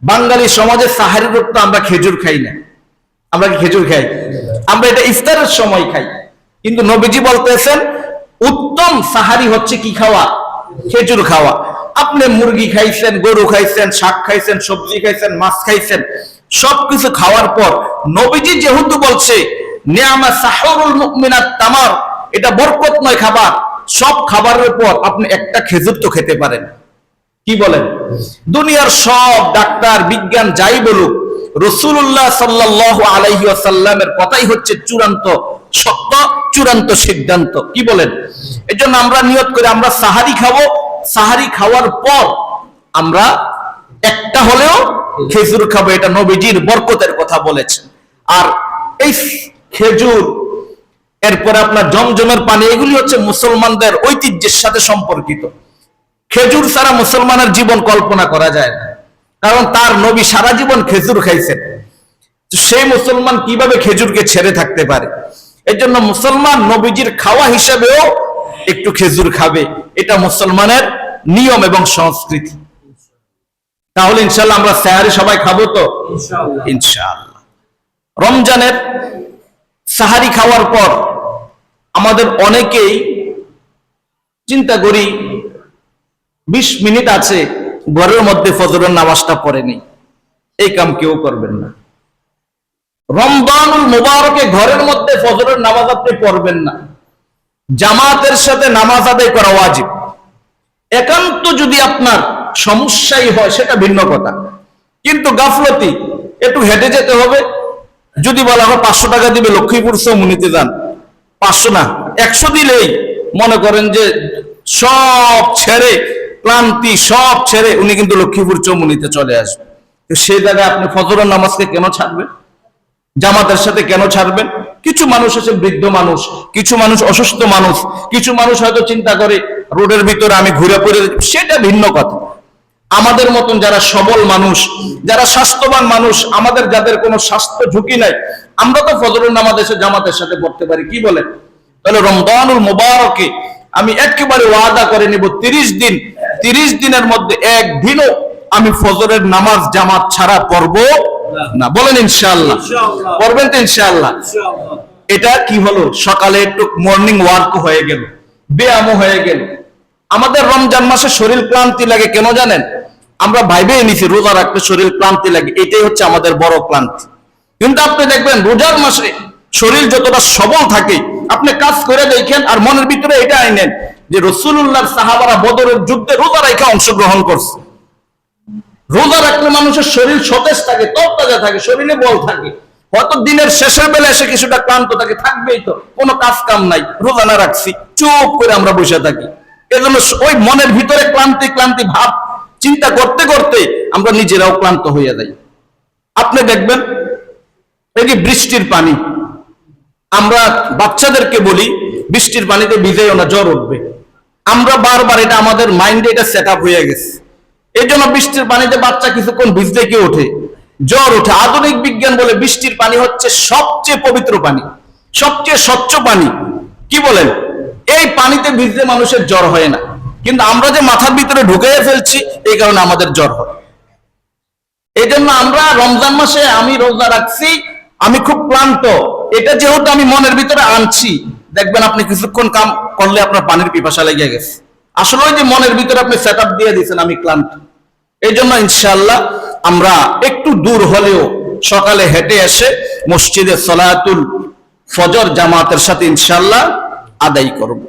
A: বাঙালি সমাজে সাহারির রূপটা আমরা খেজুর খাই না। আমরা কি খেজুর খাই? আমরা এটা ইফতারের সময় খাই। কিন্তু নবীজি বলতেছেন উত্তম সাহারি হচ্ছে কি খাওয়া? খেজুর খাওয়া। আপনি মুরগি খাইছেন, গরু খাইছেন, শাক খাইছেন, সবজি খাইছেন, মাছ খাইছেন, সবকিছু খাওয়ার পর নবীজি যেহেতু বলছে নি'মা সাহুরুল মুমিনাত তামার, এটা বরকতময় খাবার, সব খাবারের পর আপনি একটা খেজুর তো খেতে পারেন। কি বলেন? দুনিয়ার সব ডাক্তার বিজ্ঞান যাই বলুক, রাসূলুল্লাহ সাল্লাল্লাহু আলাইহি ওয়াসাল্লামের কথাই হচ্ছে চূড়ান্ত সত্য, চূড়ান্ত সিদ্ধান্ত। কি বলেন? এজন্য আমরা নিয়ত করে আমরা সাহারি খাবো, সাহারি খাওয়ার পর আমরা একটা হলেও খেজুর খাবো। এটা নবীজির বরকতের কথা বলেছেন। আর এই খেজুর, এরপরে আপনার জমজমের পানি, এগুলি হচ্ছে মুসলমানদের ঐতিহ্যের সাথে সম্পর্কিত। খেজুর ছাড়া মুসলমানের জীবন কল্পনা করা যায় না, কারণ তার নবী সারা জীবন খেজুর খাইছেন। সেই মুসলমান কিভাবে খেজুরকে ছেড়ে থাকতে পারে? এর জন্য মুসলমান নবীজির খাওয়া হিসেবেও একটু খেজুর খাবে। এটা মুসলমানের নিয়ম এবং সংস্কৃতি। তাহলে ইনশাআল্লাহ আমরা সাহারি সবাই খাবো তো? ইনশাআল্লাহ। রমজানের সাহারি খাওয়ার পর আমাদের অনেকেই চিন্তা করি 20 মিনিট আছে, ঘরের মধ্যে ফজরের নামাজটা পড়েনি। এই কাম কেউ করবেন না। রমজানুল মুবারকে ঘরের মধ্যে ফজরের নামাজ আপনি পড়বেন না। জামাতের সাথে নামাজ আদায় করা ওয়াজিব। একান্ত যদি আপনার সমস্যাই হয় সেটা ভিন্ন কথা, কিন্তু গাফলতি, একটু হেঁটে যেতে হবে। যদি বলা হয় 500 টাকা দিবে লক্ষ্মীপুর চৌমুনিতে যান, 500 না 100 দিলেই মনে করেন যে সব ছেড়ে, ক্লান্তি সব ছেড়ে উনি কিন্তু লক্ষ্মীপুর চৌমুনিতে চলে আসবে। সেই জায়গায় আপনি ফজরের নামাজকে কেন ছাড়বেন? জামাতের সাথে কেন ছাড়বেন? কিছু মানুষ আছে বৃদ্ধ মানুষ, কিছু মানুষ অসুস্থ মানুষ, কিছু মানুষ হয়তো চিন্তা করে রোডের ভিতরে আমি ঘুরে পড়ে, সেটা ভিন্ন কথা। আমাদের মতন যারা সবল মানুষ, যারা স্বাস্থ্যবান মানুষ, আমাদের যাদের কোনো স্বাস্থ্য ঝুঁকি নাই, আমরা তো ফজরের নামাজ এসে জামাতের সাথে পড়তে পারি। কি বলেন? তাহলে রমজানুল মুবারকে আমি একেবারে ওয়াদা করে নিব 30 দিন, 30 দিনের মধ্যে একদিনও আমি ফজরের নামাজ জামাত ছাড়া পড়বো না। বলেন ইনশাআল্লাহ। পড়বেন তো ইনশাআল্লাহ? এটা কি হলো? সকালে একটু মর্নিং ওয়ার্ক হয়ে গেল, ব্যায়ামও হয়ে গেল। আমাদের রমজান মাসে শরীর ক্লান্তি লাগে কেন জানেন? আমরা ভাইবে নিছি রোজা রাখতে শরীর ক্লান্তি লাগে, এটাই হচ্ছে আমাদের বড় ক্লান্তি। কিন্তু আপনি দেখবেন রোজার মাসে শরীর যতটা সবল থাকে, আপনি কাজ করে দেখেন আর মনের ভিতরে এটা আইনেন যে রাসূলুল্লাহর সাহাবারা বদরের যুদ্ধে রোজা রেখে অংশগ্রহণ করছে। রোজা রাখলে মানুষের শরীর সতেজ থাকে, তরতাজা থাকে, শরীরে বল থাকে। হয়তো দিনের শেষের বেলা এসে কিছুটা ক্লান্ত থাকে, থাকবেই তো, কোনো কাজ কাম নাই, রোজা না রাখছি, চুপ করে আমরা বসে থাকি। এজন্য ওই মনের ভিতরে ক্লান্তি ক্লান্তি ভাব চিন্তা করতে করতে আমরা নিজেরাও ক্লান্ত হয়ে যাই। আপনি দেখবেন এই যে বৃষ্টির পানি, আমরা বাচ্চাদেরকে বলি বৃষ্টির পানিতে ভিজেও না, জ্বর উঠবে। আমরা বারবার এটা আমাদের মাইন্ডে এটা সেট আপ হয়ে গেছে। এই জন্য বৃষ্টির পানিতে বাচ্চা কিছুক্ষণ ভিজলে কি ওঠে? জ্বর ওঠে। আধুনিক বিজ্ঞান বলে বৃষ্টির পানি হচ্ছে সবচেয়ে পবিত্র পানি, সবচেয়ে স্বচ্ছ পানি। কি বলেন? এই পানিতে ভিজলে মানুষের জ্বর হয় না, কিন্তু আমরা যে মাথার ভিতরে ঢুকে ফেলছি এই কারণে আমাদের জ্বর হয়। এই জন্য আমরা রমজান মাসে আমি রোজা রাখছি, আমি খুব ক্লান্ত, এটা যেহেতু আমি মনের ভিতরে আনছি, দেখবেন আপনি কিছুক্ষণ কাম করলে আপনার পানির পিপাসা লেগে গেছে। আসলে ওই যে মনের ভিতরে আপনি সেট আপ দিয়ে দিয়েছেন আমি ক্লান্ত। এই জন্য ইনশাআল্লাহ আমরা একটু দূর হলেও সকালে হেঁটে এসে মসজিদে সালাতুল ফজর জামাতের সাথে ইনশাআল্লাহ আদায় করব।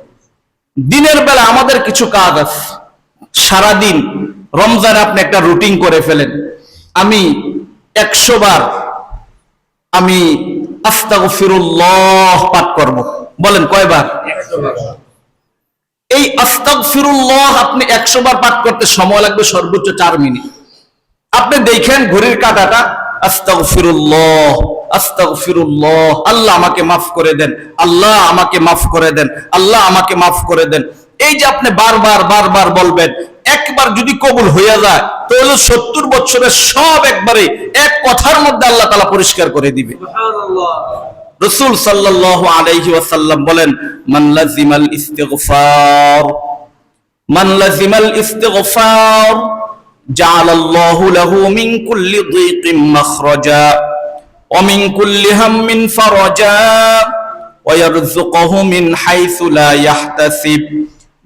A: দিনের বেলা আমাদের কিছু কাজ আছে। সারাদিন রমজানে আপনি একটা রুটিন করে ফেলেন, আমি 100 বার আমি আস্তাগফিরুল্লাহ পাঠ করব। বলেন কয়বার?
B: 100 বার।
A: এই আস্তাগফিরুল্লাহ আপনি 100 বার পাঠ করতে সময় লাগবে সর্বোচ্চ 4 মিনিট। আপনি দেখেন ঘড়ির কাঁটাটা, আস্তাগফিরুল্লাহ আস্তাগফিরুল্লাহ, আল্লাহ আমাকে মাফ করে দেন, আল্লাহ আমাকে মাফ করে দেন, আল্লাহ আমাকে মাফ করে দেন। এই যে আপনি বারবার বারবার বলবেন, একবার যদি কবুল হয়ে যায় তাহলে 70 বছরের সব একবারে এক কথার মধ্যে আল্লাহ তাআলা পরিষ্কার করে দিবে।
B: সুবহানাল্লাহ।
A: রাসূল সাল্লাল্লাহু আলাইহি ওয়াসাল্লাম বলেন, মান লাজিমাল ইস্তিগফার, মান লাজিমাল ইস্তিগফার জাআলাল্লাহু লাহু মিন কুল্লি যিকিম মাখরাজা ওয়া মিন কুল্লি হাম্মিন ফারাজা ওয়া ইয়ারযুকুহু মিন হাইসু লা ইয়াহতাসিব।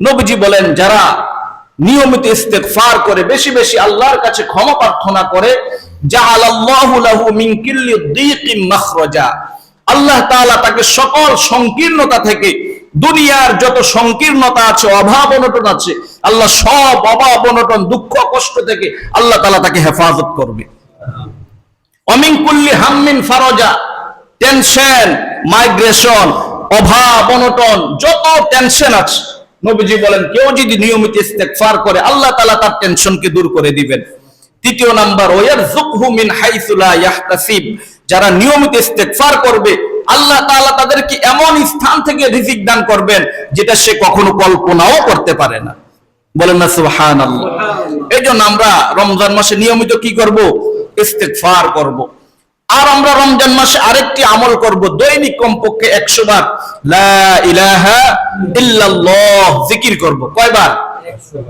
A: নবীজি বলেন, যারা নিয়মিত ইস্তিগফার করে, বেশি বেশি আল্লাহর কাছে ক্ষমা প্রার্থনা করে, জাআলাল্লাহু লাহু মিন কুল্লি যিকিম মাখরাজা, আল্লাহ তাআলা তাকে সকল সংকীর্ণতা থেকে, দুনিয়ার যত সংকীর্ণতা আছে, অভাব অনটন আছে, আল্লাহ সব অভাব অনটন দুঃখ কষ্ট থেকে আল্লাহ তাআলা তাকে হেফাজত করবে। অমিন কুল্লি হাম্মিন ফারাজা, টেনশন, মাইগ্রেশন, অভাব অনটন, যত টেনশন আছে, নবীজি বলেন কেউ যদি নিয়মিত ইস্তেগফার করে আল্লাহ তাআলা তার টেনশনকে দূর করে দিবেন। তৃতীয় নাম্বার, ওয়ারযুকহু মিন হাইসু লা ইয়াহতাসিব, যারা নিয়মিত ইস্তেগফার করবে আল্লাহ তাআলা তাদেরকে এমন স্থান থেকে রিজিক দান করবেন যেটা সে কখনো কল্পনাও করতে পারে না। বলেন না সুবহানাল্লাহ। এই জন্য আমরা রমজান মাসে নিয়মিত কি করব? ইস্তেগফার করব। আর আমরা রমজান মাসে আরেকটি আমল করব, দৈনিক কমপক্ষে 100 বার লা ইলাহা ইল্লাল্লাহ জিকির করব। কয়বার?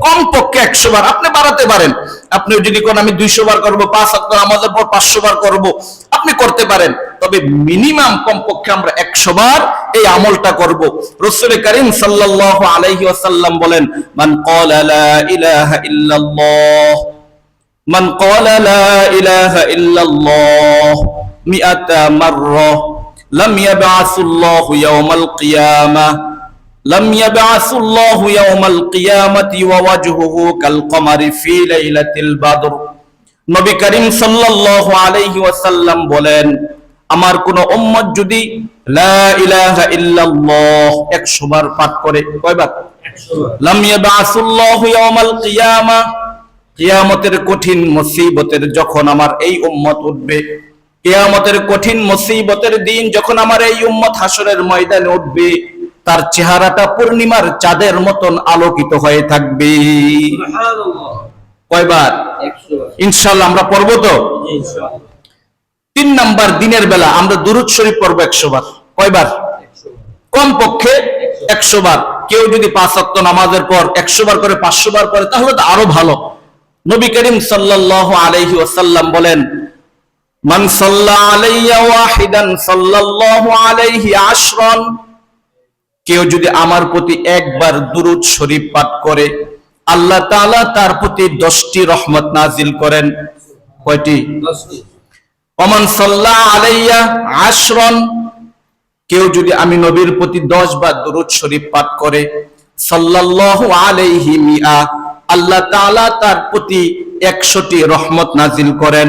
A: কমপক্ষে 100 বার। আপনি বাড়াতে পারেন, আপনি যদি কোন আমি 200 বার করব, 5 ওয়াক্ত নামাজের পর 500 বার করব, আপনি করতে পারেন। তবে মিনিমাম কমপক্ষে আমরা 100 বার এই আমলটা করব। রাসূল করিম সাল্লাল্লাহু আলাইহি ওয়াসাল্লাম বলেন, মান ক্বালা লা ইলাহা ইল্লাল্লাহ, মান ক্বালা লা ইলাহা ইল্লাল্লাহ মিআতা মাররা লাম ইয়াবআসুল্লাহু ইয়াওমাল কিয়ামাহ, লাম ইয়াবআসুল্লাহু ইয়াওমাল কিয়ামাতি ওয়া ওয়াজহুহু কাল কমারি ফি লাইলাতিল বদর। নবী করিম সাল্লাল্লাহু আলাইহি ওয়াসাল্লাম বলেন, আমার কোন উম্মত যদি লা ইলাহা ইল্লাল্লাহ 100 বার পাঠ করে, কয়বার?
B: 100 বার।
A: লাম ইয়াবআসুল্লাহু ইয়াওমাল কিয়ামাহ, কিয়ামতের কঠিন মুসিবতের যখন আমার এই উম্মত উঠবে, কিয়ামতের কঠিন মুসিবতের দিন যখন আমার এই উম্মত হাসরের ময়দানে উঠবে, তার চেহারাটা পূর্ণিমার চাঁদের মতন আলোকিত হয়ে থাকবে।
B: সুবহানাল্লাহ।
A: কয়বার?
B: 100 বার।
A: ইনশাআল্লাহ আমরা পড়ব তো।
B: ইনশাআল্লাহ।
A: 3 নাম্বার, দিনের বেলা আমরা দুরূদ শরীফ পড়ব 100 বার। কয়বার?
B: 100 বার।
A: কমপক্ষে 100 বার। কেউ যদি 5 ওয়াক্ত নামাজের পর 100 বার করে, 500 বার করে, তাহলে তো আরো ভালো। নবী করিম সাল্লাল্লাহু আলাইহি ওয়াসাল্লাম বলেন, মান সাল্লা আলাইয়া ওয়াহিদান সাল্লাল্লাহু আলাইহি আশরান, কেউ যদি আমার প্রতি একবার দুরূদ শরীফ পাঠ করে আল্লাহ তাআলা তার প্রতি 10টি রহমত নাজিল করেন। কয়টি?
B: 10টি।
A: ওমান সাল্লা আলাইয়া আশরান, কেউ যদি আমি নবীর প্রতি 10 বার দুরূদ শরীফ পাঠ করে, সাল্লাল্লাহু আলাইহি মিআ, আল্লাহ তাআলা তার প্রতি 100টি রহমত নাজিল করেন।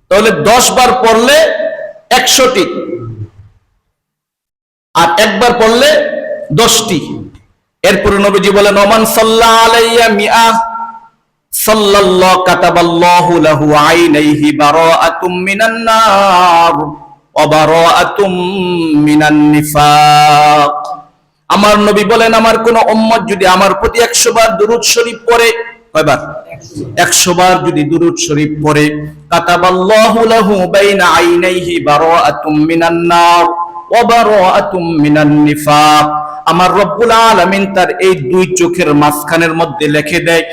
A: তাহলে 10 বার পড়লে 100টি, আর একবার পড়লে 10টি। এরপরে নবীজি বলেন ওমান সাল্লা আলাইয়া মিআ সাল্লাল্লাহু কাতাবাল্লাহু লাহু আইনাইহি বারাআতুম মিনান নার ওয়া বারাআতুম মিনান নিফাক। আমার নবী বলেন আমার কোন উম্মত যদি আমার প্রতি 100 বার দুরূদ শরীফ পড়ে, কয়বার? 100 বার যদি দুরূদ শরীফ পড়ে, কাতাবাল্লাহু লাহু বাইনা আইনাইহি বারাআতুম মিনান নার ওয়া বারাআতুম মিনান নিফাক, আমার রব্বুল আলামিন তার এই দুই চোখের মাঝখানের মধ্যে লিখে দেয়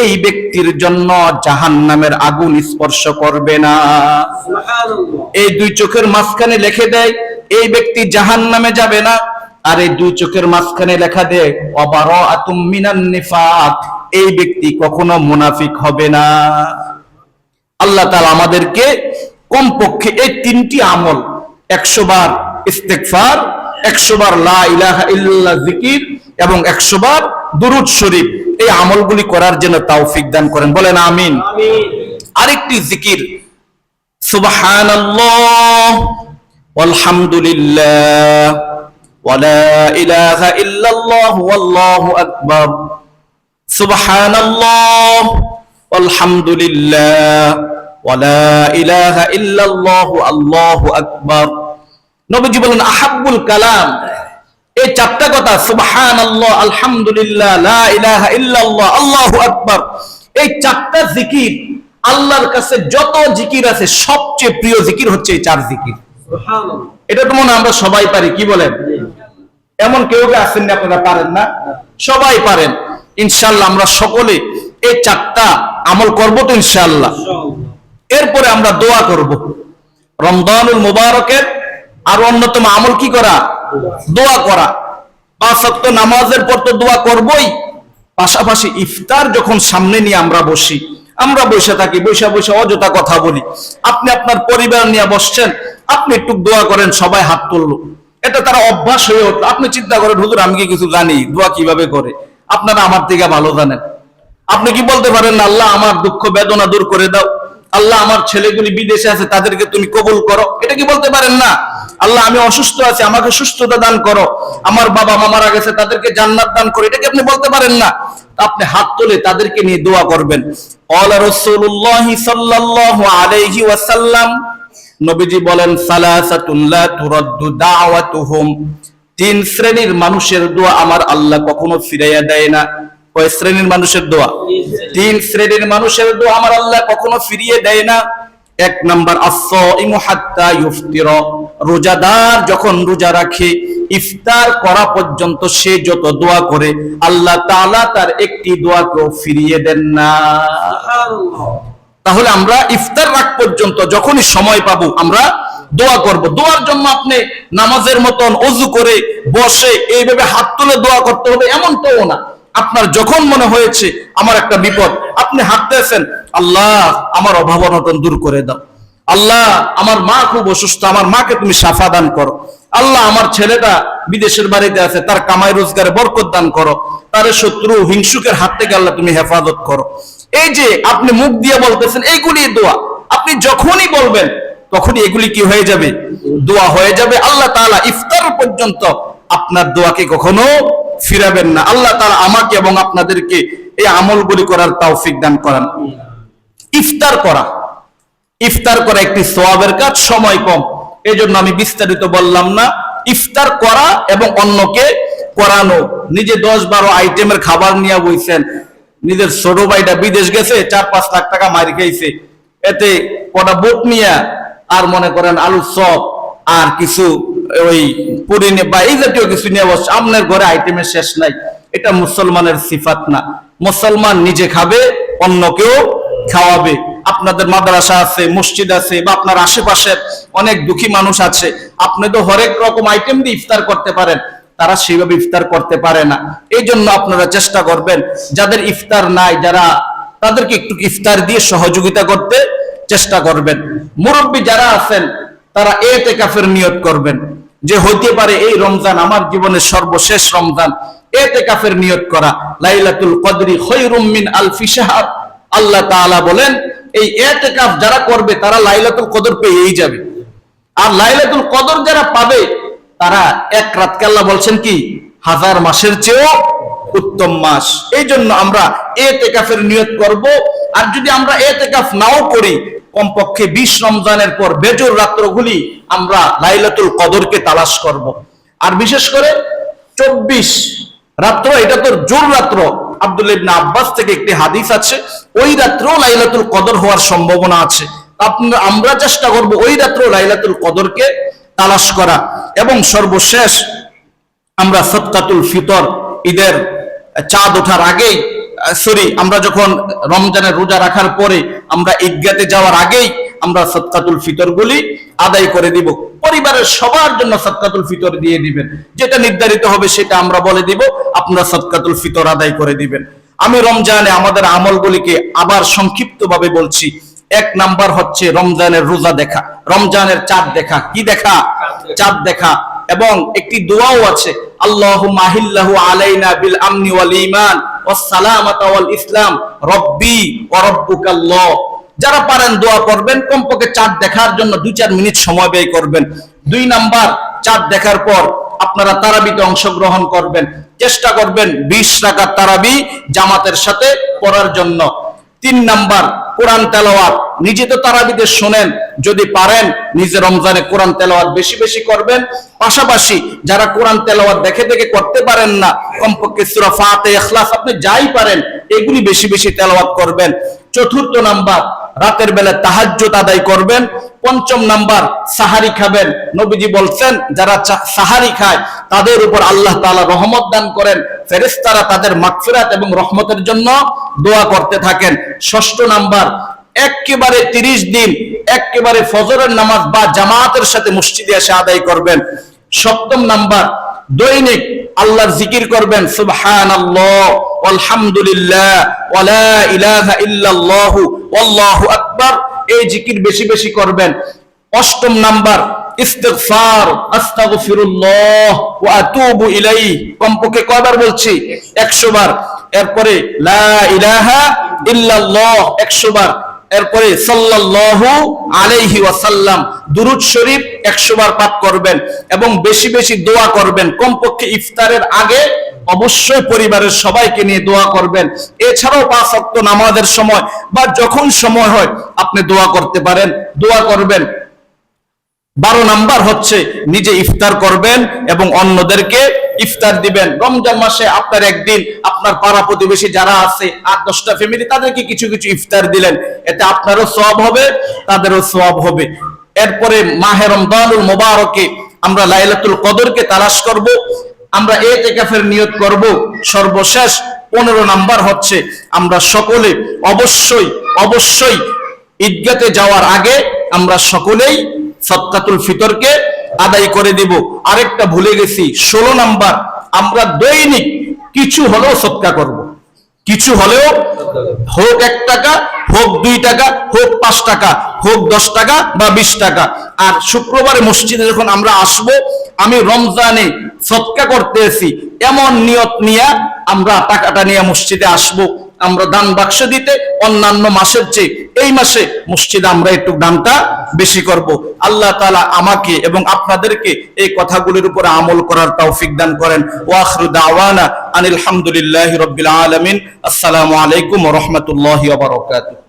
A: এই ব্যক্তির জন্য জাহান্নামের আগুন স্পর্শ করবে না।
B: সুবহানাল্লাহ।
A: এই দুই চোখের মাঝখানে লিখে দেয় এই ব্যক্তি জাহান্নামে যাবে না। আর এই দুই চোখের মাঝখানে লেখা দেয় ওয়া বারাআতুম মিনান নিফাক, এই ব্যক্তি কখনো মুনাফিক হবে না। আল্লাহ তাআলা আমাদেরকে কমপক্ষে এই 3টি আমল, 100 বার ইস্তেগফার, 100 বার লা ইলাহা ইল্লাল্লাহ জিকির এবং 100 বার দুরূদ শরীফ, এই আমলগুলি করার জন্য তৌফিক দান করেন, বলেন আমিন।
B: আমিন।
A: আরেকটি জিকির সুবহানাল্লাহ ওয়ালহামদুলিল্লাহ ওয়া লা ইলাহা ইল্লাল্লাহু ওয়াল্লাহু আকবার, সুবহানাল্লাহ ওয়ালহামদুলিল্লাহ ওয়া লা ইলাহা ইল্লাল্লাহু আল্লাহু আকবার। নবীজি বলেন আহাব্বুল কালাম, এই 4টা কথা সুবহানাল্লাহ, আলহামদুলিল্লাহ, লা ইলাহা ইল্লাল্লাহ, আল্লাহু আকবার, এই 4টা জিকির আল্লাহর কাছে যত জিকির আছে সবচেয়ে প্রিয় জিকির হচ্ছে এই 4 জিকির।
B: সুবহানাল্লাহ।
A: এটা তো মনে হয় আমরা সবাই পারি, কি বলেন? এমন কেউ কে আছেন না আপনারা পারেন না? সবাই পারেন। ইনশাআল্লাহ আমরা সকলে এই 4টা আমল করব তো ইনশাআল্লাহ।
B: ইনশাআল্লাহ।
A: এরপরে আমরা দোয়া করব। রমজানুল মুবারকের আর অন্যতম আমল কি করা? দোয়া করা। 5 ওয়াক্ত নামাজের পর তো দোয়া করবই, পাশাপাশি ইফতার যখন সামনে নিয়ে আমরা বসি, আমরা বসে থাকি, বসে বসে অযথা কথা বলি। আপনি আপনার পরিবার নিয়ে বসছেন, আপনি একটু দোয়া করেন, সবাই হাত তুললো, এটা তারা অভ্যাস হয়ে উঠলো। আপনি চিন্তা করেন হুজুর আমি কি কিছু জানি দোয়া কিভাবে করে? আপনারা আমার থেকে ভালো জানেন। আপনি কি বলতে পারেন না আল্লাহ আমার দুঃখ বেদনা দূর করে দাও, আল্লাহ আমার ছেলেগুলি বিদেশে আছে তাদেরকে তুমি কবুল করো, এটা কি বলতে পারেন না? আল্লাহ আমি অসুস্থ আছি আমাকে সুস্থতা দান করো, আমার বাবা মা মারা গেছে তাদেরকে জান্নাত দান করো, এটা কি আপনি বলতে পারেন না? আপনি হাত তুলে তাদেরকে নিয়ে দোয়া করবেন। ক্বালা রাসূলুল্লাহ সাল্লাল্লাহু আলাইহি ওয়াসাল্লাম, নবীজি বলেন সালাসাতুন লা তুরাদ্দু দাওয়াতুহুম, 3 শ্রেণীর মানুষের দোয়া আমার আল্লাহ কখনো ফিরাইয়া দেয় না। কয় শ্রেণীর মানুষের দোয়া? 3 শ্রেণীর মানুষের দোয়া আমার আল্লাহ কখনো ফিরিয়ে দেয় না। 1 নাম্বার আস-সাইমু হাত্তা ইফতিরা, রোজাদার যখন রোজা রাখে ইফতার করা পর্যন্ত সে যত দোয়া করে আল্লাহ তাআলা তার একটি দোয়াকেও ফিরিয়ে দেন না।
B: সুবহানাল্লাহ।
A: তাহলে আমরা ইফতার রাখ পর্যন্ত যখনই সময় পাবো আমরা দোয়া করব। দোয়ার জন্য আপনি নামাজের মতন ওযু করে বসে এইভাবে হাত তুলে দোয়া করতে হবে এমনটাও না। আপনার যখন মনে হয়েছে আমার একটা বিপদ, আপনি হাঁটতেছেন, আল্লাহ আমার অভাব অনটন দূর করে দাও, আল্লাহ আমার মা খুব অসুস্থ, আমার মাকে তুমি শাফা দান করো, আল্লাহ আমার ছেলেটা বিদেশের বাড়িতে আছে তার কামাই রোজগারে বরকত দান করো, তার শত্রু হিংসুকের হাত থেকে আল্লাহ তুমি হেফাজত করো। এই যে আপনি মুখ দিয়ে বলতেছেন এইগুলি দোয়া, আপনি যখনই বলবেন তখনই এগুলি কি হয়ে যাবে? দোয়া হয়ে যাবে। আল্লাহ তাআলা ইফতার পর্যন্ত আপনার দোয়াকে কখনো ফিরাবেন না। আল্লাহ তাআলা আমাকে এবং আপনাদেরকে এই আমলগুলি করার তৌফিক দান করেন। ইফতার করা, ইফতার করা একটি সওয়াবের কাজ, সময় কম, এই জন্য আমি বিস্তারিত বললাম না। ইফতার করা এবং অন্যকে করানো। নিজে 10-12 আইটেমের খাবার নিয়ে বইছেন, নিজের ছোট ভাইটা বিদেশ গেছে 4-5 লাখ টাকা মারি খাইছে, এতে কটা বুট নিয়ে আর মনে করেন আলুর চপ আর কিছু ওই পুরি বা এই জাতীয় কিছু নিয়ে বসছে, আপনার ঘরে আইটেমের শেষ নাই। এটা মুসলমানের সিফাত না। মুসলমান নিজে খাবে, অন্যকেও খাওয়াবে। আপনাদের মাদ্রাসা আছে, মসজিদ আছে, বা আপনার আশেপাশের অনেক দুঃখী মানুষ আছে, আপনি তো হরেক রকম আইটেম দিয়ে ইফতার করতে পারেন, তারা সেইভাবে ইফতার করতে পারে না। এই জন্য আপনারা চেষ্টা করবেন যাদের ইফতার নাই, যারা তাদেরকে একটু ইফতার দিয়ে সহযোগিতা করতে চেষ্টা করবেন। মুরব্বী যারা আছেন তারা ইতিকাফের নিয়ত করবেন, যে হইতে পারে এই রমজান আমার জীবনের সর্বশেষ রমজান। ইতিকাফের নিয়ত করা, লাইলাতুল কদরি খায়রুম মিন আলফি শাহর। আল্লাহ তাআলা বলেন এই ইতিকাফ যারা করবে তারা লাইলাতুল কদর পেয়েই যাবে। আর লাইলাতুল কদর যারা পাবে তারা এক রাতকে আল্লাহ বলছেন কি 1000 মাসের চেয়েও উত্তম মাস। এই জন্য আমরা ইতিকাফের নিয়ত করব। আর যদি আমরা ইতিকাফ নাও করি, কমপক্ষে 20 রমজানের পর বেজর রাত্রগুলি আমরা লাইলাতুল কদরকে তালাশ করব। আর বিশেষ করে 24 রাত্র, এটা তো জোর রাত্র। আব্দুল্লাহ ইবনে আব্বাস থেকে একটি হাদিস আছে, ওই রাত্রেও লাইলাতুল কদর হওয়ার সম্ভাবনা আছে। আমরা চেষ্টা করব ওই রাত্রেও লাইলাতুল কদরকে তালাশ করা। এবং সর্বশেষ আমরা সদকাতুল ফিতর, ঈদের চাঁদ ওঠার আগেই, আমরা যখন রমজানের রোজা রাখার পরে আমরা ঈদগাতে যাওয়ার আগেই আমরা সদকাতুল ফিতর গুলি আদায় করে দিব। পরিবারের সবার জন্য সদকাতুল ফিতর দিয়ে দিবেন, যেটা নির্ধারিত হবে সেটা আমরা বলে দিব, আপনারা সদকাতুল ফিতর আদায় করে দিবেন। আমি রমজানে আমাদের আমলগুলিকে আবার সংক্ষিপ্তভাবে বলছি। 1 নাম্বার হচ্ছে রমজানের রোজা দেখা, রমজানের চাঁদ দেখা। কি দেখা? চাঁদ দেখা। এবং একটি দোয়াও আছে, আল্লাহুম্মা আহিল্লাহু আলাইনা বিল আমনি ওয়াল ঈমান ওয়াস সালামাতা ওয়াল ইসলাম রব্বি ওয়া রাব্বুকাল্লাহ। যারা পারেন দোয়া করবেন, কমপক্ষে চাঁদ দেখার জন্য 2-4 মিনিট সময় ব্যয় করবেন। 2 নাম্বার, চাঁদ দেখার পর আপনারা তারাবিতে অংশগ্রহণ করবেন, চেষ্টা করবেন 20 রাকাত তারাবি জামাতের সাথে পড়ার জন্য। 3 নাম্বার, কোরআন তেলাওয়াত। নিজে তো তারাবিতে শুনেন, যদি পারেন নিজে রমজানে কোরআন তেলাওয়াত বেশি বেশি করবেন। পাশাপাশি যারা কোরআন তেলাওয়াত দেখে দেখে করতে পারেন না, কমপক্ষে সূরা ফাতিহা, ইখলাস আপনি যাই পারেন এগুলি বেশি বেশি তেলাওয়াত করবেন। 4 নাম্বার, রাতের বেলা তাহাজ্জুদ আদায় করবেন। 5 নাম্বার, সাহারি খাবেন। নবীজি বলছেন যারা সাহারি খায় তাদের উপর আল্লাহ তাআলা রহমত দান করেন, ফেরেশতারা তাদের মাগফিরাত এবং রহমতের জন্য দোয়া করতে থাকেন। 6 নাম্বার, একেবারে 30 দিন একেবারে ফজরের নামাজ বা জামাতের সাথে মসজিদে এসে আদায় করবেন। 7 নাম্বার, দৈনিক আল্লাহর জিকির করবেন, সুবহানাল্লাহ আলহামদুলিল্লাহ ওয়া লা ইলাহা ইল্লাল্লাহু আল্লাহু আকবার। এই জিকির বেশি বেশি করবেন। 8 নাম্বার, ইস্তিগফার, আস্তাগফিরুল্লাহ ওয়া আতুবু ইলাইহি। কমপক্ষে কয়বার বলছি? 100 বার। এরপরে লা ইলাহা ইল্লাল্লাহ 100 বার। এরপরে সাল্লাল্লাহু আলাইহি ওয়াসাল্লাম দুরূদ শরীফ 100 বার পাঠ করবেন এবং বেশি বেশি দোয়া করবেন। কমপক্ষে ইফতারের আগে অবশ্যই পরিবারের সবাইকে নিয়ে দোয়া করবেন। এছাড়াও 5 ওয়াক্ত নামাজের সময় বা যখন সময় হয় আপনি দোয়া করতে পারেন, দোয়া করবেন। 12 নাম্বার হচ্ছে নিজে ইফতার করবেন এবং অন্যদেরকে ইফতার দিবেন। রমজান মাসে আপনার একদিন আপনার পাড়া প্রতিবেশী যারা আছে 8-10টা ফ্যামিলি, তাদেরকে কিছু কিছু ইফতার দিলেন, এতে আপনারও সওয়াব হবে, তাদেরও সওয়াব হবে। এরপরে মাহে রমজানুল মুবারকে আমরা লাইলাতুল কদরকে তালাশ করব, আমরা ইতিকাফের নিয়ত করব। সর্বশেষ 15 নাম্বার হচ্ছে আমরা সকলে অবশ্যই অবশ্যই ঈদগাতে যাওয়ার আগে আমরা সকলেই সদকাতুল ফিতরকে আদায় করে দিব। আরেকটা ভুলে গেছি, 16 নাম্বার, আমরা দৈনিক কিছু হলেও সদকা করব। কিছু হলেও, হোক 1 টাকা, হোক 2 টাকা, হোক 5 টাকা, হোক 10 টাকা বা 20 টাকা। আর শুক্রবারে মসজিদে যখন আমরা আসব, আমি রমজানে সদকা করতে এসেছি এমন নিয়ত নিয়ে আমরা টাকাটা নিয়ে মসজিদে আসব। আমরা দান বাক্স দিতে অন্যান্য মাসের চেয়ে এই মাসে মসজিদে আমরা একটু দানটা বেশি করব। আল্লাহ তাআলা আমাকে এবং আপনাদেরকে এই কথাগুলোর উপর আমল করার তৌফিক দান করেন। ওয়া আখিরু দাওয়ানা আনিল হামদুলিল্লাহি রাব্বিল আলামিন। আসসালামু আলাইকুম ওয়া রাহমাতুল্লাহি ওয়া বারাকাতুহু।